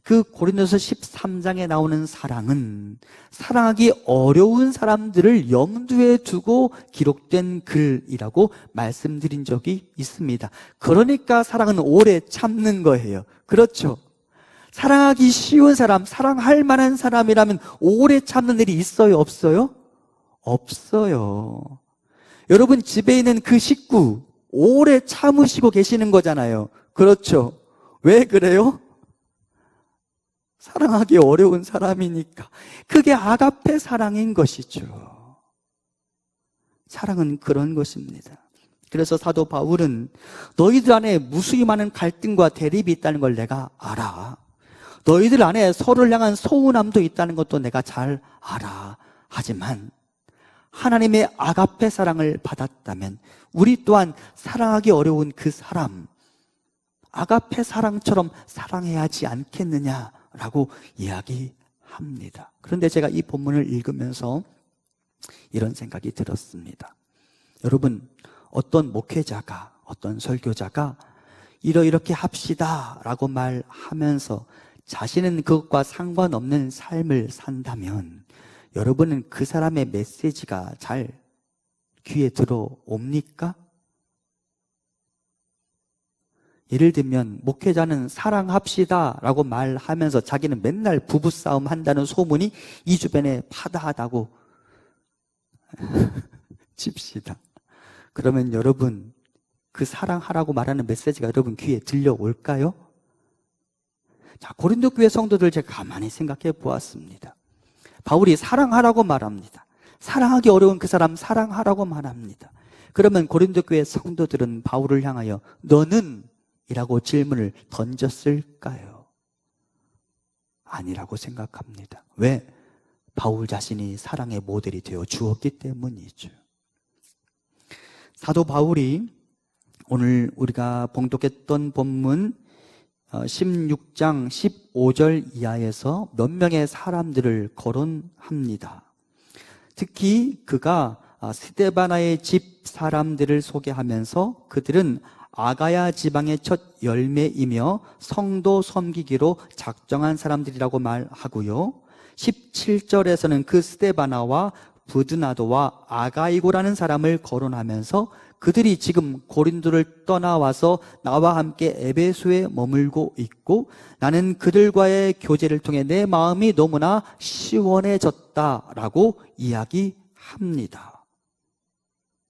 그 고린도서 13장에 나오는 사랑은 사랑하기 어려운 사람들을 염두에 두고 기록된 글이라고 말씀드린 적이 있습니다. 그러니까 사랑은 오래 참는 거예요. 그렇죠? 사랑하기 쉬운 사람, 사랑할 만한 사람이라면 오래 참는 일이 있어요? 없어요? 없어요. 여러분 집에 있는 그 식구 오래 참으시고 계시는 거잖아요. 그렇죠? 왜 그래요? 사랑하기 어려운 사람이니까. 그게 아가페 사랑인 것이죠. 사랑은 그런 것입니다. 그래서 사도 바울은 너희들 안에 무수히 많은 갈등과 대립이 있다는 걸 내가 알아. 너희들 안에 서로를 향한 소운함도 있다는 것도 내가 잘 알아. 하지만 하나님의 아가페 사랑을 받았다면 우리 또한 사랑하기 어려운 그 사람, 아가페 사랑처럼 사랑해야 하지 않겠느냐라고 이야기합니다. 그런데 제가 이 본문을 읽으면서 이런 생각이 들었습니다. 여러분, 어떤 목회자가, 어떤 설교자가 이렇게 합시다 라고 말하면서 자신은 그것과 상관없는 삶을 산다면 여러분은 그 사람의 메시지가 잘 귀에 들어옵니까? 예를 들면 목회자는 사랑합시다 라고 말하면서 자기는 맨날 부부싸움 한다는 소문이 이 주변에 파다하다고 칩시다. 그러면 여러분, 그 사랑하라고 말하는 메시지가 여러분 귀에 들려올까요? 자, 고린도 교회 성도들 제가 가만히 생각해 보았습니다. 바울이 사랑하라고 말합니다. 사랑하기 어려운 그 사람 사랑하라고 말합니다. 그러면 고린도 교회 성도들은 바울을 향하여 너는? 이라고 질문을 던졌을까요? 아니라고 생각합니다. 왜? 바울 자신이 사랑의 모델이 되어 주었기 때문이죠. 사도 바울이 오늘 우리가 봉독했던 본문 16장 15절 이하에서 몇 명의 사람들을 거론합니다. 특히 그가 스데바나의 집 사람들을 소개하면서 그들은 아가야 지방의 첫 열매이며 성도 섬기기로 작정한 사람들이라고 말하고요. 17절에서는 그 스데바나와 부드나도와 아가이고라는 사람을 거론하면서 그들이 지금 고린도를 떠나와서 나와 함께 에베소에 머물고 있고 나는 그들과의 교제를 통해 내 마음이 너무나 시원해졌다라고 이야기합니다.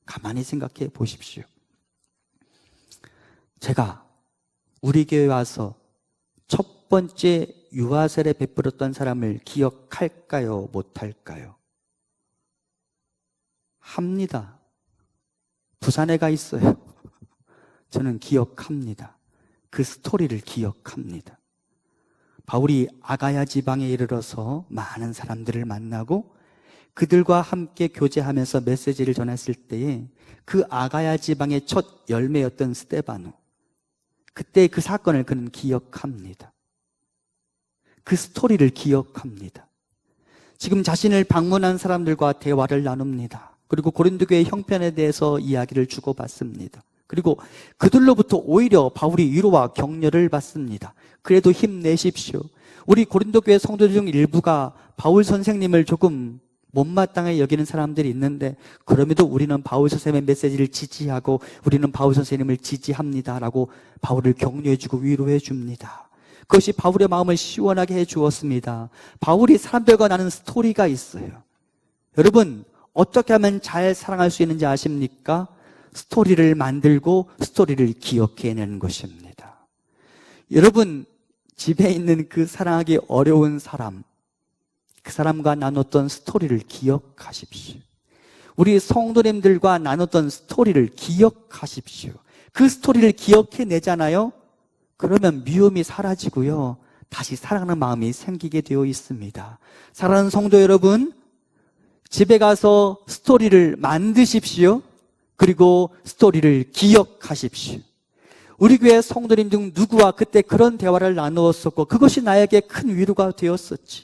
가만히 생각해 보십시오. 제가 우리 교회에 와서 첫 번째 유아 세례 베풀었던 사람을 기억할까요? 못할까요? 합니다. 부산에 가 있어요. 저는 기억합니다. 그 스토리를 기억합니다. 바울이 아가야 지방에 이르러서 많은 사람들을 만나고 그들과 함께 교제하면서 메시지를 전했을 때에 그 아가야 지방의 첫 열매였던 스데바노, 그때 그 사건을 그는 기억합니다. 그 스토리를 기억합니다. 지금 자신을 방문한 사람들과 대화를 나눕니다. 그리고 고린도 교회 형편에 대해서 이야기를 주고받습니다. 그리고 그들로부터 오히려 바울이 위로와 격려를 받습니다. 그래도 힘내십시오. 우리 고린도 교회 성도들 중 일부가 바울 선생님을 조금 못마땅하게 여기는 사람들이 있는데 그럼에도 우리는 바울 선생님의 메시지를 지지하고 우리는 바울 선생님을 지지합니다라고 바울을 격려해주고 위로해줍니다. 그것이 바울의 마음을 시원하게 해주었습니다. 바울이 사람들과 나눈 스토리가 있어요. 여러분, 어떻게 하면 잘 사랑할 수 있는지 아십니까? 스토리를 만들고 스토리를 기억해내는 것입니다. 여러분, 집에 있는 그 사랑하기 어려운 사람, 그 사람과 나눴던 스토리를 기억하십시오. 우리 성도님들과 나눴던 스토리를 기억하십시오. 그 스토리를 기억해내잖아요? 그러면 미움이 사라지고요. 다시 사랑하는 마음이 생기게 되어 있습니다. 사랑하는 성도 여러분, 집에 가서 스토리를 만드십시오. 그리고 스토리를 기억하십시오. 우리 교회 성도님 중 누구와 그때 그런 대화를 나누었었고 그것이 나에게 큰 위로가 되었었지.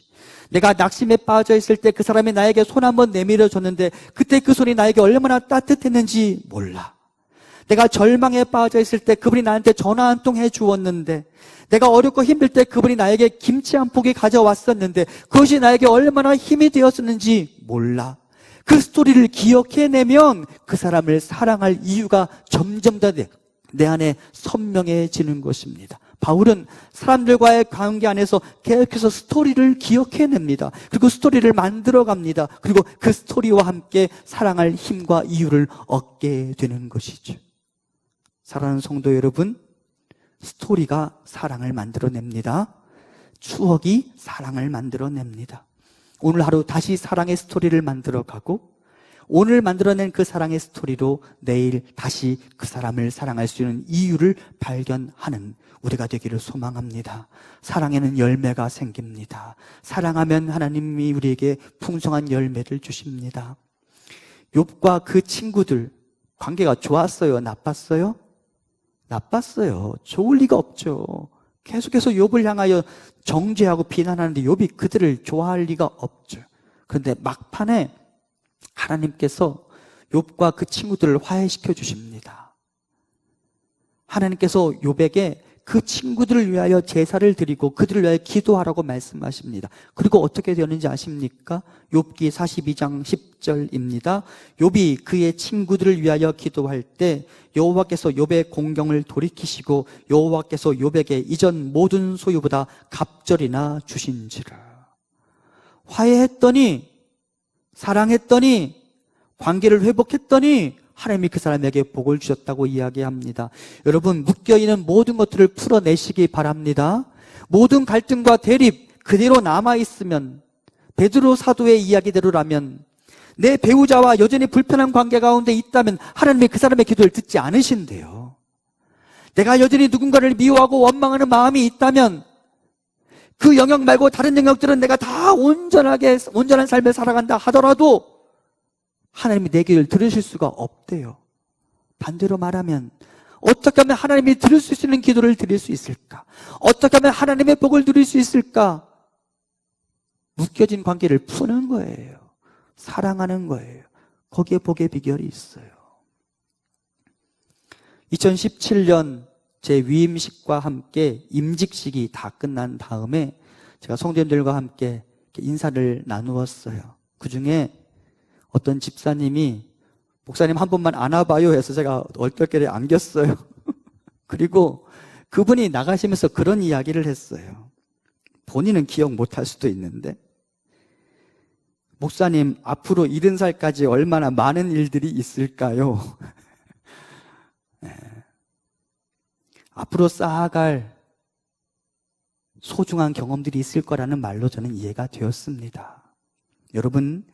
내가 낙심에 빠져 있을 때 그 사람이 나에게 손 한번 내밀어 줬는데 그때 그 손이 나에게 얼마나 따뜻했는지 몰라. 내가 절망에 빠져 있을 때 그분이 나한테 전화 한 통 해주었는데, 내가 어렵고 힘들 때 그분이 나에게 김치 한 포기 가져왔었는데 그것이 나에게 얼마나 힘이 되었었는지 몰라. 그 스토리를 기억해내면 그 사람을 사랑할 이유가 점점 더 내 안에 선명해지는 것입니다. 바울은 사람들과의 관계 안에서 계속해서 스토리를 기억해냅니다. 그리고 스토리를 만들어갑니다. 그리고 그 스토리와 함께 사랑할 힘과 이유를 얻게 되는 것이죠. 사랑하는 성도 여러분, 스토리가 사랑을 만들어냅니다. 추억이 사랑을 만들어냅니다. 오늘 하루 다시 사랑의 스토리를 만들어가고 오늘 만들어낸 그 사랑의 스토리로 내일 다시 그 사람을 사랑할 수 있는 이유를 발견하는 우리가 되기를 소망합니다. 사랑에는 열매가 생깁니다. 사랑하면 하나님이 우리에게 풍성한 열매를 주십니다. 욥과 그 친구들 관계가 좋았어요? 나빴어요? 나빴어요. 좋을 리가 없죠. 계속해서 욥을 향하여 정죄하고 비난하는데 욥이 그들을 좋아할 리가 없죠. 그런데 막판에 하나님께서 욥과 그 친구들을 화해시켜 주십니다. 하나님께서 욥에게 그 친구들을 위하여 제사를 드리고 그들을 위하여 기도하라고 말씀하십니다. 그리고 어떻게 되었는지 아십니까? 욥기 42장 10절입니다. 욥이 그의 친구들을 위하여 기도할 때 여호와께서 욥의 공경을 돌이키시고 여호와께서 욥에게 이전 모든 소유보다 갑절이나 주신지라. 화해했더니, 사랑했더니, 관계를 회복했더니 하나님이 그 사람에게 복을 주셨다고 이야기합니다. 여러분, 묶여있는 모든 것들을 풀어내시기 바랍니다. 모든 갈등과 대립 그대로 남아있으면, 베드로 사도의 이야기대로라면, 내 배우자와 여전히 불편한 관계 가운데 있다면 하나님이 그 사람의 기도를 듣지 않으신대요. 내가 여전히 누군가를 미워하고 원망하는 마음이 있다면 그 영역 말고 다른 영역들은 내가 다 온전한 삶을 살아간다 하더라도 하나님이 내 기도를 들으실 수가 없대요. 반대로 말하면 어떻게 하면 하나님이 들을 수 있는 기도를 드릴 수 있을까? 어떻게 하면 하나님의 복을 누릴 수 있을까? 묶여진 관계를 푸는 거예요. 사랑하는 거예요. 거기에 복의 비결이 있어요. 2017년 제 위임식과 함께 임직식이 다 끝난 다음에 제가 성도님들과 함께 인사를 나누었어요. 그 중에 어떤 집사님이 목사님 한 번만 안아봐요 해서 제가 얼떨결에 안겼어요. 그리고 그분이 나가시면서 그런 이야기를 했어요. 본인은 기억 못할 수도 있는데, 목사님 앞으로 70살까지 얼마나 많은 일들이 있을까요? 네. 앞으로 쌓아갈 소중한 경험들이 있을 거라는 말로 저는 이해가 되었습니다. 여러분,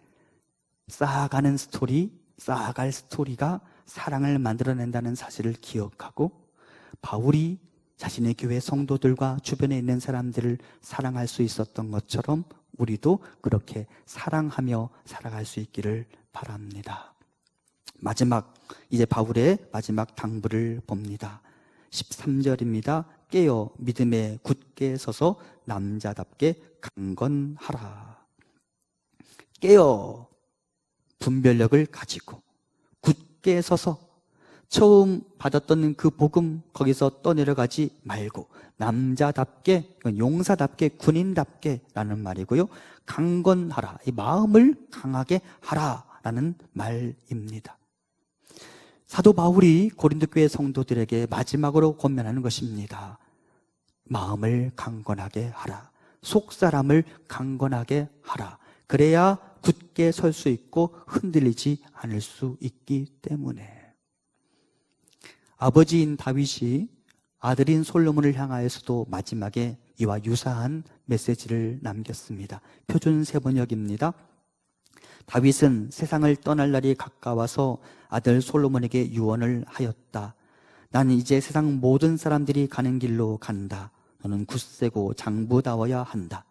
쌓아가는 스토리, 쌓아갈 스토리가 사랑을 만들어낸다는 사실을 기억하고, 바울이 자신의 교회 성도들과 주변에 있는 사람들을 사랑할 수 있었던 것처럼 우리도 그렇게 사랑하며 살아갈 수 있기를 바랍니다. 마지막, 이제 바울의 마지막 당부를 봅니다. 13절입니다. 깨어 믿음에 굳게 서서 남자답게 강건하라. 깨어 분별력을 가지고 굳게 서서 처음 받았던 그 복음 거기서 떠내려가지 말고 남자답게, 용사답게, 군인답게 라는 말이고요. 강건하라, 이 마음을 강하게 하라라는 말입니다. 사도 바울이 고린도 교회 성도들에게 마지막으로 권면하는 것입니다. 마음을 강건하게 하라. 속사람을 강건하게 하라. 그래야 굳게 설 수 있고 흔들리지 않을 수 있기 때문에. 아버지인 다윗이 아들인 솔로몬을 향하여서도 마지막에 이와 유사한 메시지를 남겼습니다. 표준 세번역입니다. 다윗은 세상을 떠날 날이 가까워서 아들 솔로몬에게 유언을 하였다. 나는 이제 세상 모든 사람들이 가는 길로 간다. 너는 굳세고 장부다워야 한다.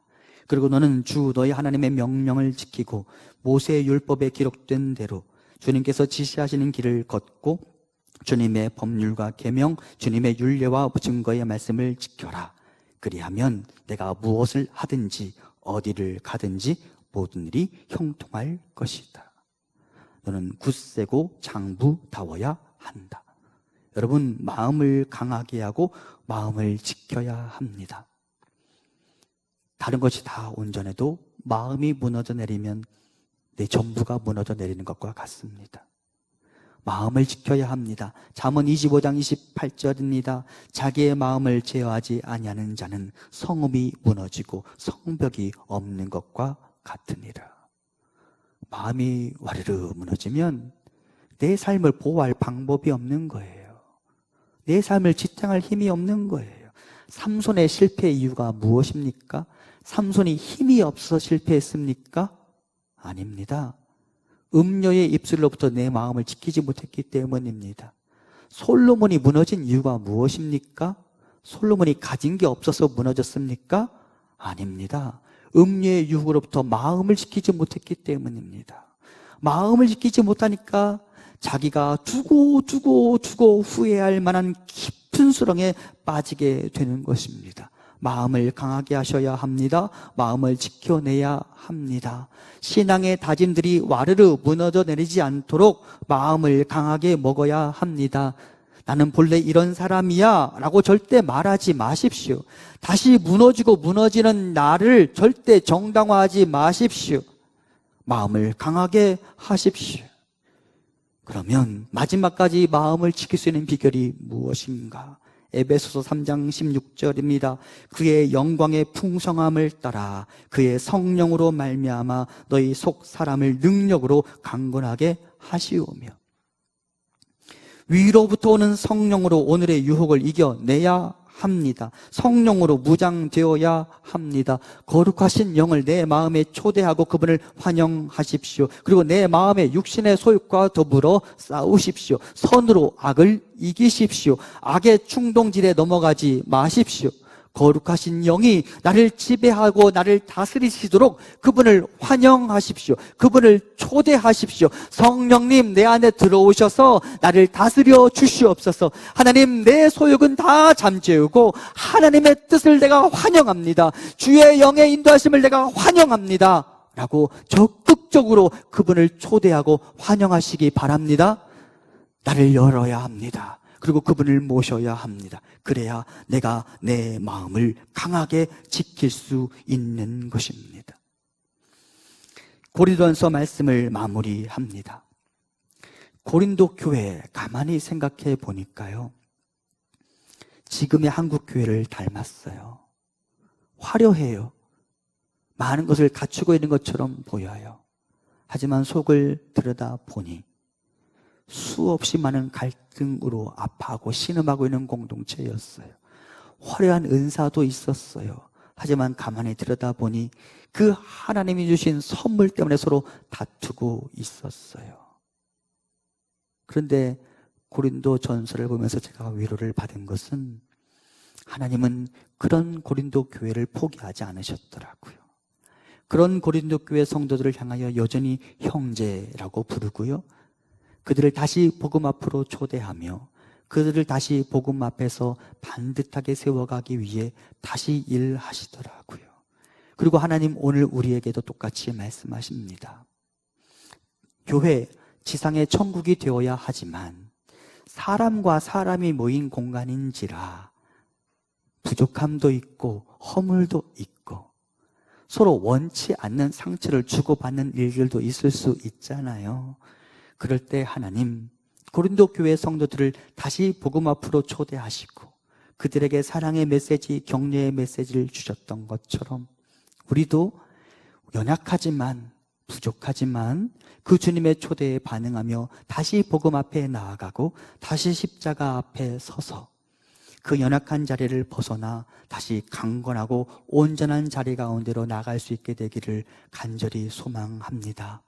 그리고 너는 주 너희 하나님의 명령을 지키고 모세의 율법에 기록된 대로 주님께서 지시하시는 길을 걷고 주님의 법률과 계명, 주님의 율례와 증거의 말씀을 지켜라. 그리하면 내가 무엇을 하든지 어디를 가든지 모든 일이 형통할 것이다. 너는 굳세고 장부다워야 한다. 여러분, 마음을 강하게 하고 마음을 지켜야 합니다. 다른 것이 다 온전해도 마음이 무너져 내리면 내 전부가 무너져 내리는 것과 같습니다. 마음을 지켜야 합니다. 잠언 25장 28절입니다. 자기의 마음을 제어하지 아니하는 자는 성읍이 무너지고 성벽이 없는 것과 같으니라. 마음이 와르르 무너지면 내 삶을 보호할 방법이 없는 거예요. 내 삶을 지탱할 힘이 없는 거예요. 삼손의 실패 이유가 무엇입니까? 삼손이 힘이 없어서 실패했습니까? 아닙니다. 음녀의 입술로부터 내 마음을 지키지 못했기 때문입니다. 솔로몬이 무너진 이유가 무엇입니까? 솔로몬이 가진 게 없어서 무너졌습니까? 아닙니다. 음녀의 유혹으로부터 마음을 지키지 못했기 때문입니다. 마음을 지키지 못하니까 자기가 두고 후회할 만한 깊은 수렁에 빠지게 되는 것입니다. 마음을 강하게 하셔야 합니다. 마음을 지켜내야 합니다. 신앙의 다짐들이 와르르 무너져 내리지 않도록 마음을 강하게 먹어야 합니다. 나는 본래 이런 사람이야 라고 절대 말하지 마십시오. 다시 무너지는 나를 절대 정당화하지 마십시오. 마음을 강하게 하십시오. 그러면 마지막까지 마음을 지킬 수 있는 비결이 무엇인가? 에베소서 3장 16절입니다. 그의 영광의 풍성함을 따라 그의 성령으로 말미암아 너희 속 사람을 능력으로 강건하게 하시오며, 위로부터 오는 성령으로 오늘의 유혹을 이겨내야 합니다. 성령으로 무장되어야 합니다. 거룩하신 영을 내 마음에 초대하고 그분을 환영하십시오. 그리고 내 마음에 육신의 소욕과 더불어 싸우십시오. 선으로 악을 이기십시오. 악의 충동질에 넘어가지 마십시오. 거룩하신 영이 나를 지배하고 나를 다스리시도록 그분을 환영하십시오. 그분을 초대하십시오. 성령님 내 안에 들어오셔서 나를 다스려 주시옵소서. 하나님, 내 소욕은 다 잠재우고 하나님의 뜻을 내가 환영합니다. 주의 영의 인도하심을 내가 환영합니다 라고 적극적으로 그분을 초대하고 환영하시기 바랍니다. 나를 열어야 합니다. 그리고 그분을 모셔야 합니다. 그래야 내가 내 마음을 강하게 지킬 수 있는 것입니다. 고린도전서 말씀을 마무리합니다. 고린도 교회 가만히 생각해 보니까요, 지금의 한국 교회를 닮았어요. 화려해요. 많은 것을 갖추고 있는 것처럼 보여요. 하지만 속을 들여다보니 수없이 많은 갈등으로 아파하고 신음하고 있는 공동체였어요. 화려한 은사도 있었어요. 하지만 가만히 들여다보니 그 하나님이 주신 선물 때문에 서로 다투고 있었어요. 그런데 고린도 전서를 보면서 제가 위로를 받은 것은, 하나님은 그런 고린도 교회를 포기하지 않으셨더라고요. 그런 고린도 교회 성도들을 향하여 여전히 형제라고 부르고요, 그들을 다시 복음 앞으로 초대하며 그들을 다시 복음 앞에서 반듯하게 세워가기 위해 다시 일하시더라고요. 그리고 하나님 오늘 우리에게도 똑같이 말씀하십니다. 교회, 지상의 천국이 되어야 하지만 사람과 사람이 모인 공간인지라 부족함도 있고 허물도 있고 서로 원치 않는 상처를 주고받는 일들도 있을 수 있잖아요. 그럴 때 하나님, 고린도 교회 성도들을 다시 복음 앞으로 초대하시고 그들에게 사랑의 메시지, 격려의 메시지를 주셨던 것처럼 우리도 연약하지만 부족하지만 그 주님의 초대에 반응하며 다시 복음 앞에 나아가고 다시 십자가 앞에 서서 그 연약한 자리를 벗어나 다시 강건하고 온전한 자리 가운데로 나갈 수 있게 되기를 간절히 소망합니다.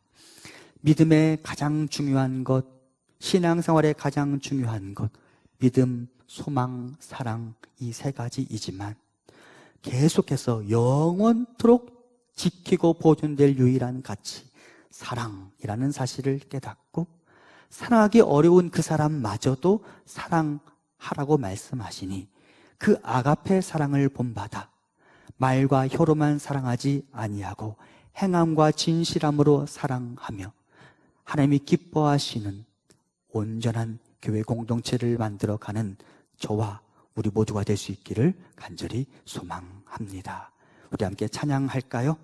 믿음의 가장 중요한 것, 신앙생활의 가장 중요한 것, 믿음, 소망, 사랑, 이 세 가지이지만 계속해서 영원토록 지키고 보존될 유일한 가치, 사랑이라는 사실을 깨닫고 사랑하기 어려운 그 사람마저도 사랑하라고 말씀하시니 그 아가페 사랑을 본받아 말과 혀로만 사랑하지 아니하고 행함과 진실함으로 사랑하며 하나님이 기뻐하시는 온전한 교회 공동체를 만들어가는 저와 우리 모두가 될 수 있기를 간절히 소망합니다. 우리 함께 찬양할까요?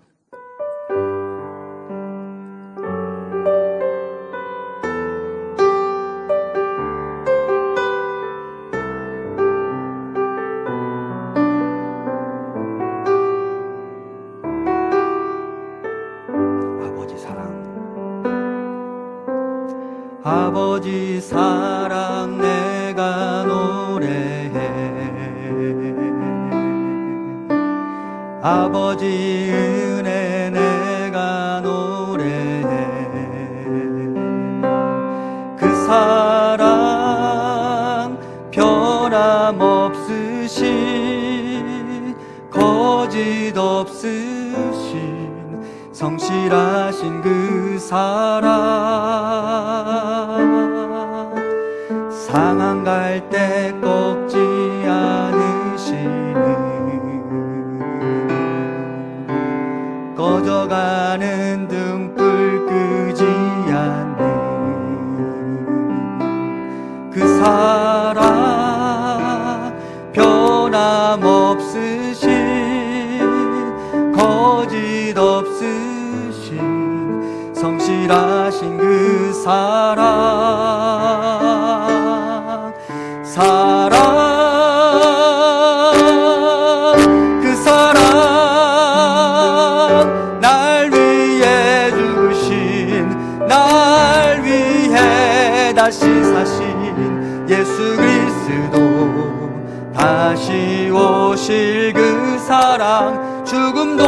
아버지 사랑 내가 노래해, 아버지 은혜 내가 노래해, 없으신 성실하신 그 사랑, 상한 갈 때 꺾지 않으시는, 꺼져가는 등불 끄지 않는 그 사랑, 변함없으신, 거짓 없으신 성실하신 그 사랑, 그 사랑, 날 위해 죽으신, 날 위해 다시 사신 예수 그리스도, 다시 오실 그 사랑, 죽음도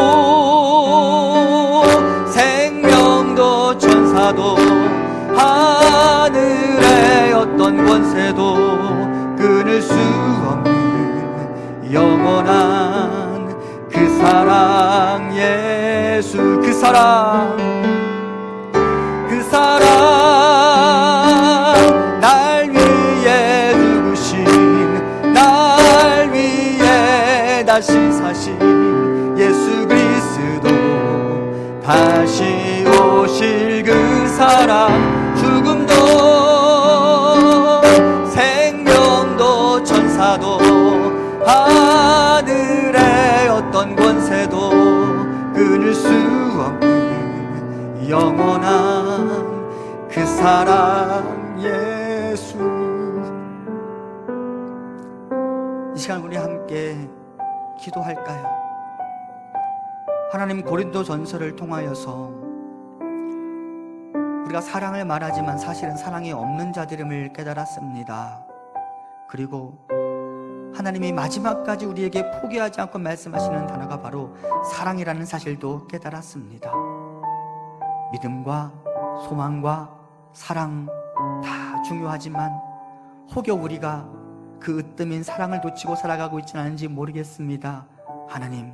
생명도 천사도 하늘의 어떤 권세도 끊을 수 없는 영원한 그 사랑, 예수 그 사랑, 그 사랑, 날 위해 죽으신, 날 위해 다시 사신 예수 그리스도, 다시 오실 그 사랑, 죽음도 생명도 천사도 하늘의 어떤 권세도 끊을 수 없는 영원한 그 사랑, 예수. 이 시간 우리 함께 기도할까요? 하나님, 고린도 전서를 통하여서 우리가 사랑을 말하지만 사실은 사랑이 없는 자들임을 깨달았습니다. 그리고 하나님이 마지막까지 우리에게 포기하지 않고 말씀하시는 단어가 바로 사랑이라는 사실도 깨달았습니다. 믿음과 소망과 사랑 다 중요하지만 혹여 우리가 그 으뜸인 사랑을 놓치고 살아가고 있지는 않은지 모르겠습니다. 하나님,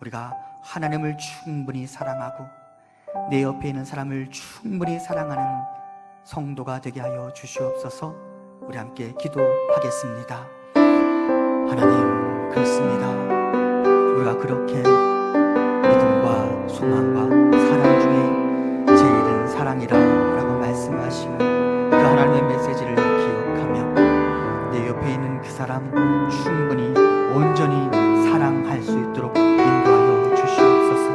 우리가 하나님을 충분히 사랑하고 내 옆에 있는 사람을 충분히 사랑하는 성도가 되게 하여 주시옵소서. 우리 함께 기도하겠습니다. 하나님, 그렇습니다. 우리가 그렇게 믿음과 소망과 사랑 중에 제일은 사랑이라 라고 말씀하시는 그 하나님의 메시지를 기억하며 내 옆에 있는 그 사람 충분히 온전히 사랑할 수 있도록 인도하여 주시옵소서.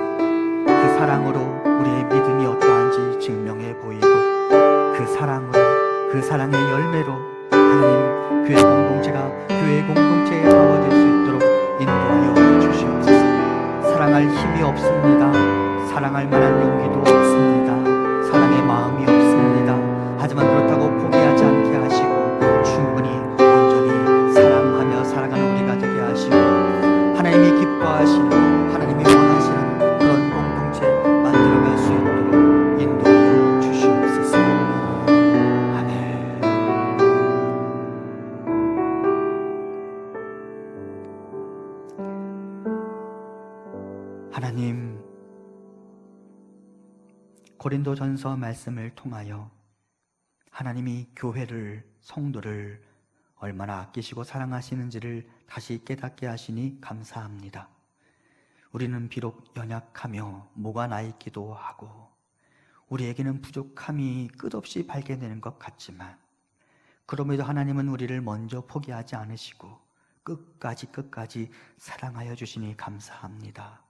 그 사랑으로 우리의 믿음이 어떠한지 증명해 보이고, 그 사랑으로, 그 사랑의 열매로 하나님, 교회 공동체가 교회 공동체에 나와질 수 있도록 인도하여 주시옵소서. 사랑할 힘이 없습니다. 사랑할 만한 용기도 없습니다. 사랑의 마음이 없습니다. 하지만 그렇다고 포기하지 않게 하시고 충분히 온전히 사랑하며 살아가는 우리가 되게 하시고, 하나님이 기뻐하시는, 하나님이 원하시는 그런 공동체 만들어갈 수 있도록 인도하여 주시옵소서. 아멘. 하나님, 고린도전서 말씀을 통하여 하나님이 교회를, 성도를 얼마나 아끼시고 사랑하시는지를 다시 깨닫게 하시니 감사합니다. 우리는 비록 연약하며 뭐가 나 있기도 하고 우리에게는 부족함이 끝없이 발견되는 것 같지만, 그럼에도 하나님은 우리를 먼저 포기하지 않으시고 끝까지 사랑하여 주시니 감사합니다.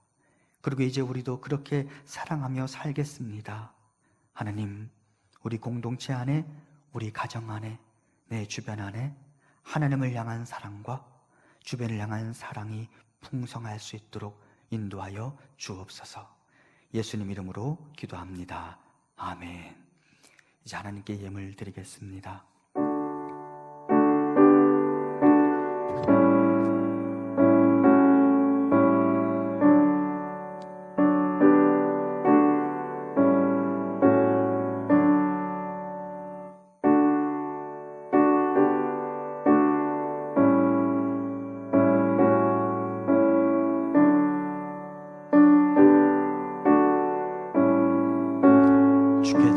그리고 이제 우리도 그렇게 사랑하며 살겠습니다. 하나님, 우리 공동체 안에, 우리 가정 안에, 내 주변 안에 하나님을 향한 사랑과 주변을 향한 사랑이 풍성할 수 있도록 인도하여 주옵소서. 예수님 이름으로 기도합니다. 아멘. 이제 하나님께 예물 드리겠습니다.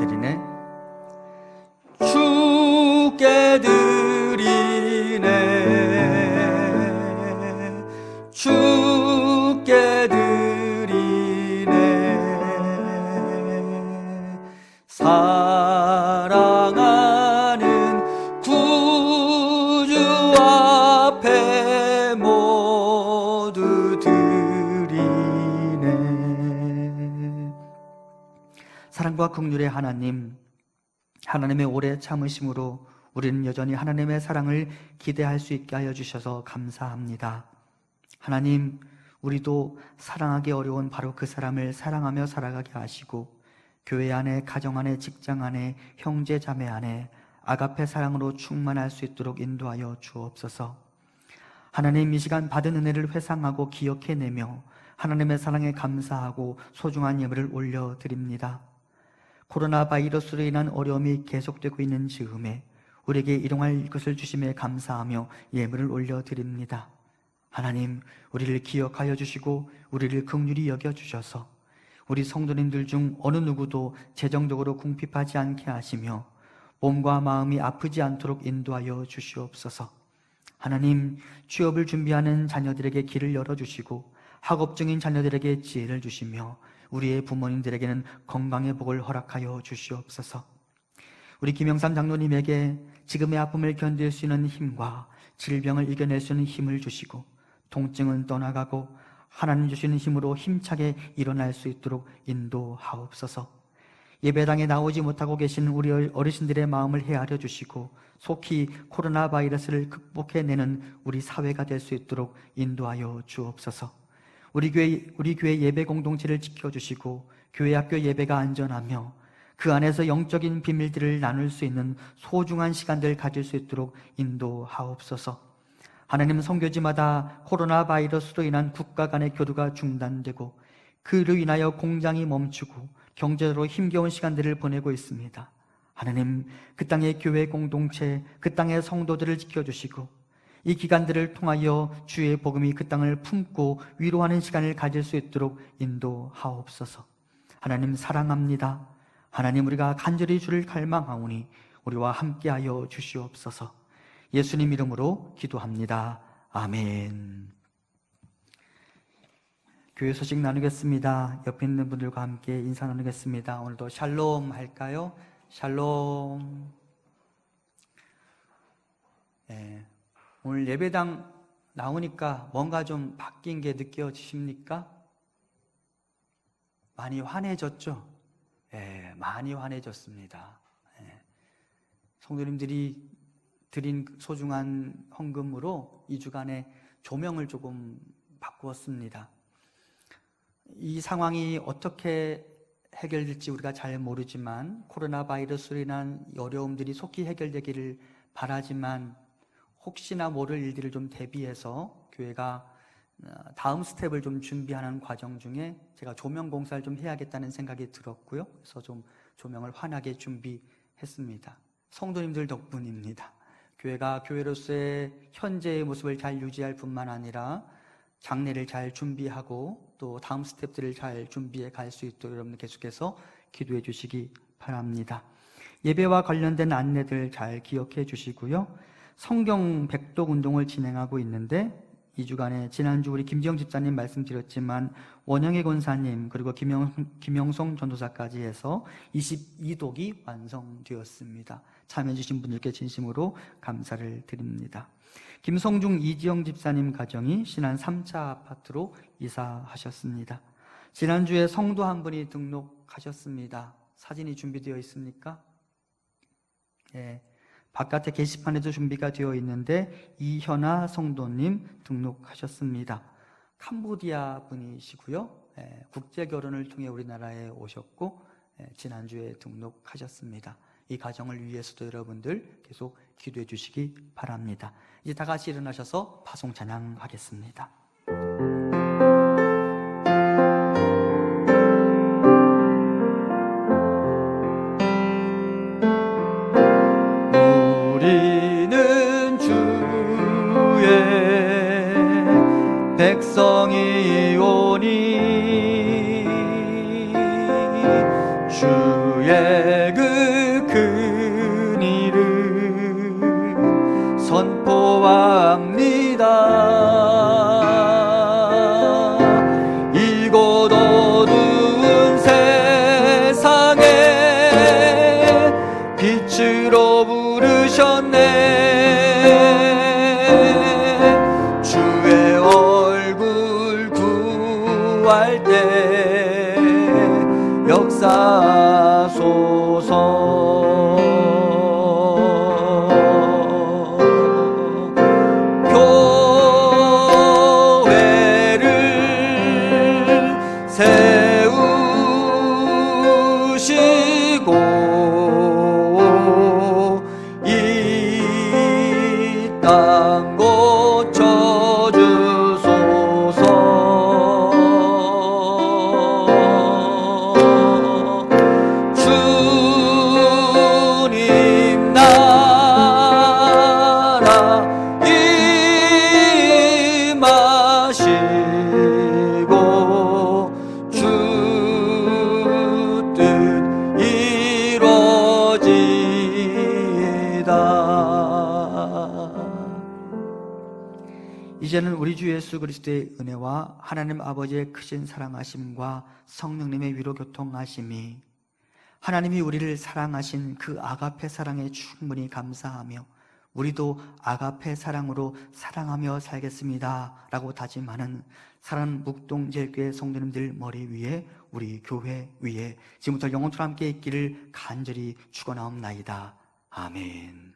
드리네. 주께 드리네. 주께 드리네. 사랑하는 구주 앞에 모두 드리네. 사랑과 긍휼의 하나님, 하나님의 오래 참으심으로 우리는 여전히 하나님의 사랑을 기대할 수 있게 하여 주셔서 감사합니다. 하나님, 우리도 사랑하기 어려운 바로 그 사람을 사랑하며 살아가게 하시고, 교회 안에, 가정 안에, 직장 안에, 형제 자매 안에 아가페 사랑으로 충만할 수 있도록 인도하여 주옵소서. 하나님, 이 시간 받은 은혜를 회상하고 기억해내며 하나님의 사랑에 감사하고 소중한 예물을 올려드립니다. 코로나 바이러스로 인한 어려움이 계속되고 있는 즈음에 우리에게 일용할 것을 주심에 감사하며 예물을 올려드립니다. 하나님, 우리를 기억하여 주시고 우리를 긍휼히 여겨주셔서 우리 성도님들 중 어느 누구도 재정적으로 궁핍하지 않게 하시며 몸과 마음이 아프지 않도록 인도하여 주시옵소서. 하나님, 취업을 준비하는 자녀들에게 길을 열어주시고 학업 중인 자녀들에게 지혜를 주시며 우리의 부모님들에게는 건강의 복을 허락하여 주시옵소서. 우리 김영삼 장로님에게 지금의 아픔을 견딜 수 있는 힘과 질병을 이겨낼 수 있는 힘을 주시고 통증은 떠나가고 하나님 주시는 힘으로 힘차게 일어날 수 있도록 인도하옵소서. 예배당에 나오지 못하고 계신 우리 어르신들의 마음을 헤아려 주시고 속히 코로나 바이러스를 극복해내는 우리 사회가 될 수 있도록 인도하여 주옵소서. 우리 교회 예배 공동체를 지켜주시고 교회 학교 예배가 안전하며 그 안에서 영적인 비밀들을 나눌 수 있는 소중한 시간들을 가질 수 있도록 인도하옵소서. 하나님, 선교지마다 코로나 바이러스로 인한 국가 간의 교류가 중단되고 그로 인하여 공장이 멈추고 경제적으로 힘겨운 시간들을 보내고 있습니다. 하나님, 그 땅의 교회 공동체, 그 땅의 성도들을 지켜주시고 이 기간들을 통하여 주의 복음이 그 땅을 품고 위로하는 시간을 가질 수 있도록 인도하옵소서. 하나님, 사랑합니다. 하나님, 우리가 간절히 주를 갈망하오니 우리와 함께하여 주시옵소서. 예수님 이름으로 기도합니다. 아멘. 교회 소식 나누겠습니다. 옆에 있는 분들과 함께 인사 나누겠습니다. 오늘도 샬롬 할까요? 샬롬. 네. 오늘 예배당 나오니까 뭔가 좀 바뀐 게 느껴지십니까? 많이 환해졌죠? 예, 많이 환해졌습니다. 예. 성도님들이 드린 소중한 헌금으로 2주간의 조명을 조금 바꾸었습니다. 이 상황이 어떻게 해결될지 우리가 잘 모르지만 코로나 바이러스로 인한 어려움들이 속히 해결되기를 바라지만 혹시나 모를 일들을 좀 대비해서 교회가 다음 스텝을 좀 준비하는 과정 중에 제가 조명 공사를 좀 해야겠다는 생각이 들었고요. 그래서 좀 조명을 환하게 준비했습니다. 성도님들 덕분입니다. 교회가 교회로서의 현재의 모습을 잘 유지할 뿐만 아니라 장례를 잘 준비하고 또 다음 스텝들을 잘 준비해 갈 수 있도록 여러분 계속해서 기도해 주시기 바랍니다. 예배와 관련된 안내들 잘 기억해 주시고요. 성경 백독 운동을 진행하고 있는데 2주간에 지난주 우리 김지영 집사님 말씀드렸지만 원영애 권사님 그리고 김영송 전도사까지 해서 22독이 완성되었습니다. 참여해 주신 분들께 진심으로 감사를 드립니다. 김성중 이지영 집사님 가정이 신안 3차 아파트로 이사하셨습니다. 지난주에 성도 한 분이 등록하셨습니다. 사진이 준비되어 있습니까? 예. 바깥에 게시판에도 준비가 되어 있는데 이현아 성도님 등록하셨습니다. 캄보디아 분이시고요. 국제 결혼을 통해 우리나라에 오셨고 지난주에 등록하셨습니다. 이 가정을 위해서도 여러분들 계속 기도해 주시기 바랍니다. 이제 다 같이 일어나셔서 파송 찬양하겠습니다. 백성이 오니 주의 그 큰 일을 선포합니다. 이곳 어두운 세상에 빛으로 부르셨네. 주의 얼굴 구할 때 역사하소서. 교회를 세우시고 이 땅 고쳐주소서. 주님 나라 임하시고 주 뜻 이루어지이다. 이제는 우리 주 예수 그리스도의 은혜와 하나님 아버지의 크신 사랑하심과 성령님의 위로 교통하심이, 하나님이 우리를 사랑하신 그 아가페 사랑에 충분히 감사하며 우리도 아가페 사랑으로 사랑하며 살겠습니다 라고 다짐하는 사랑하는 묵동제일교회 성도님들 머리 위에, 우리 교회 위에 지금부터 영원토록 함께 있기를 간절히 축원하옵나이다. 아멘.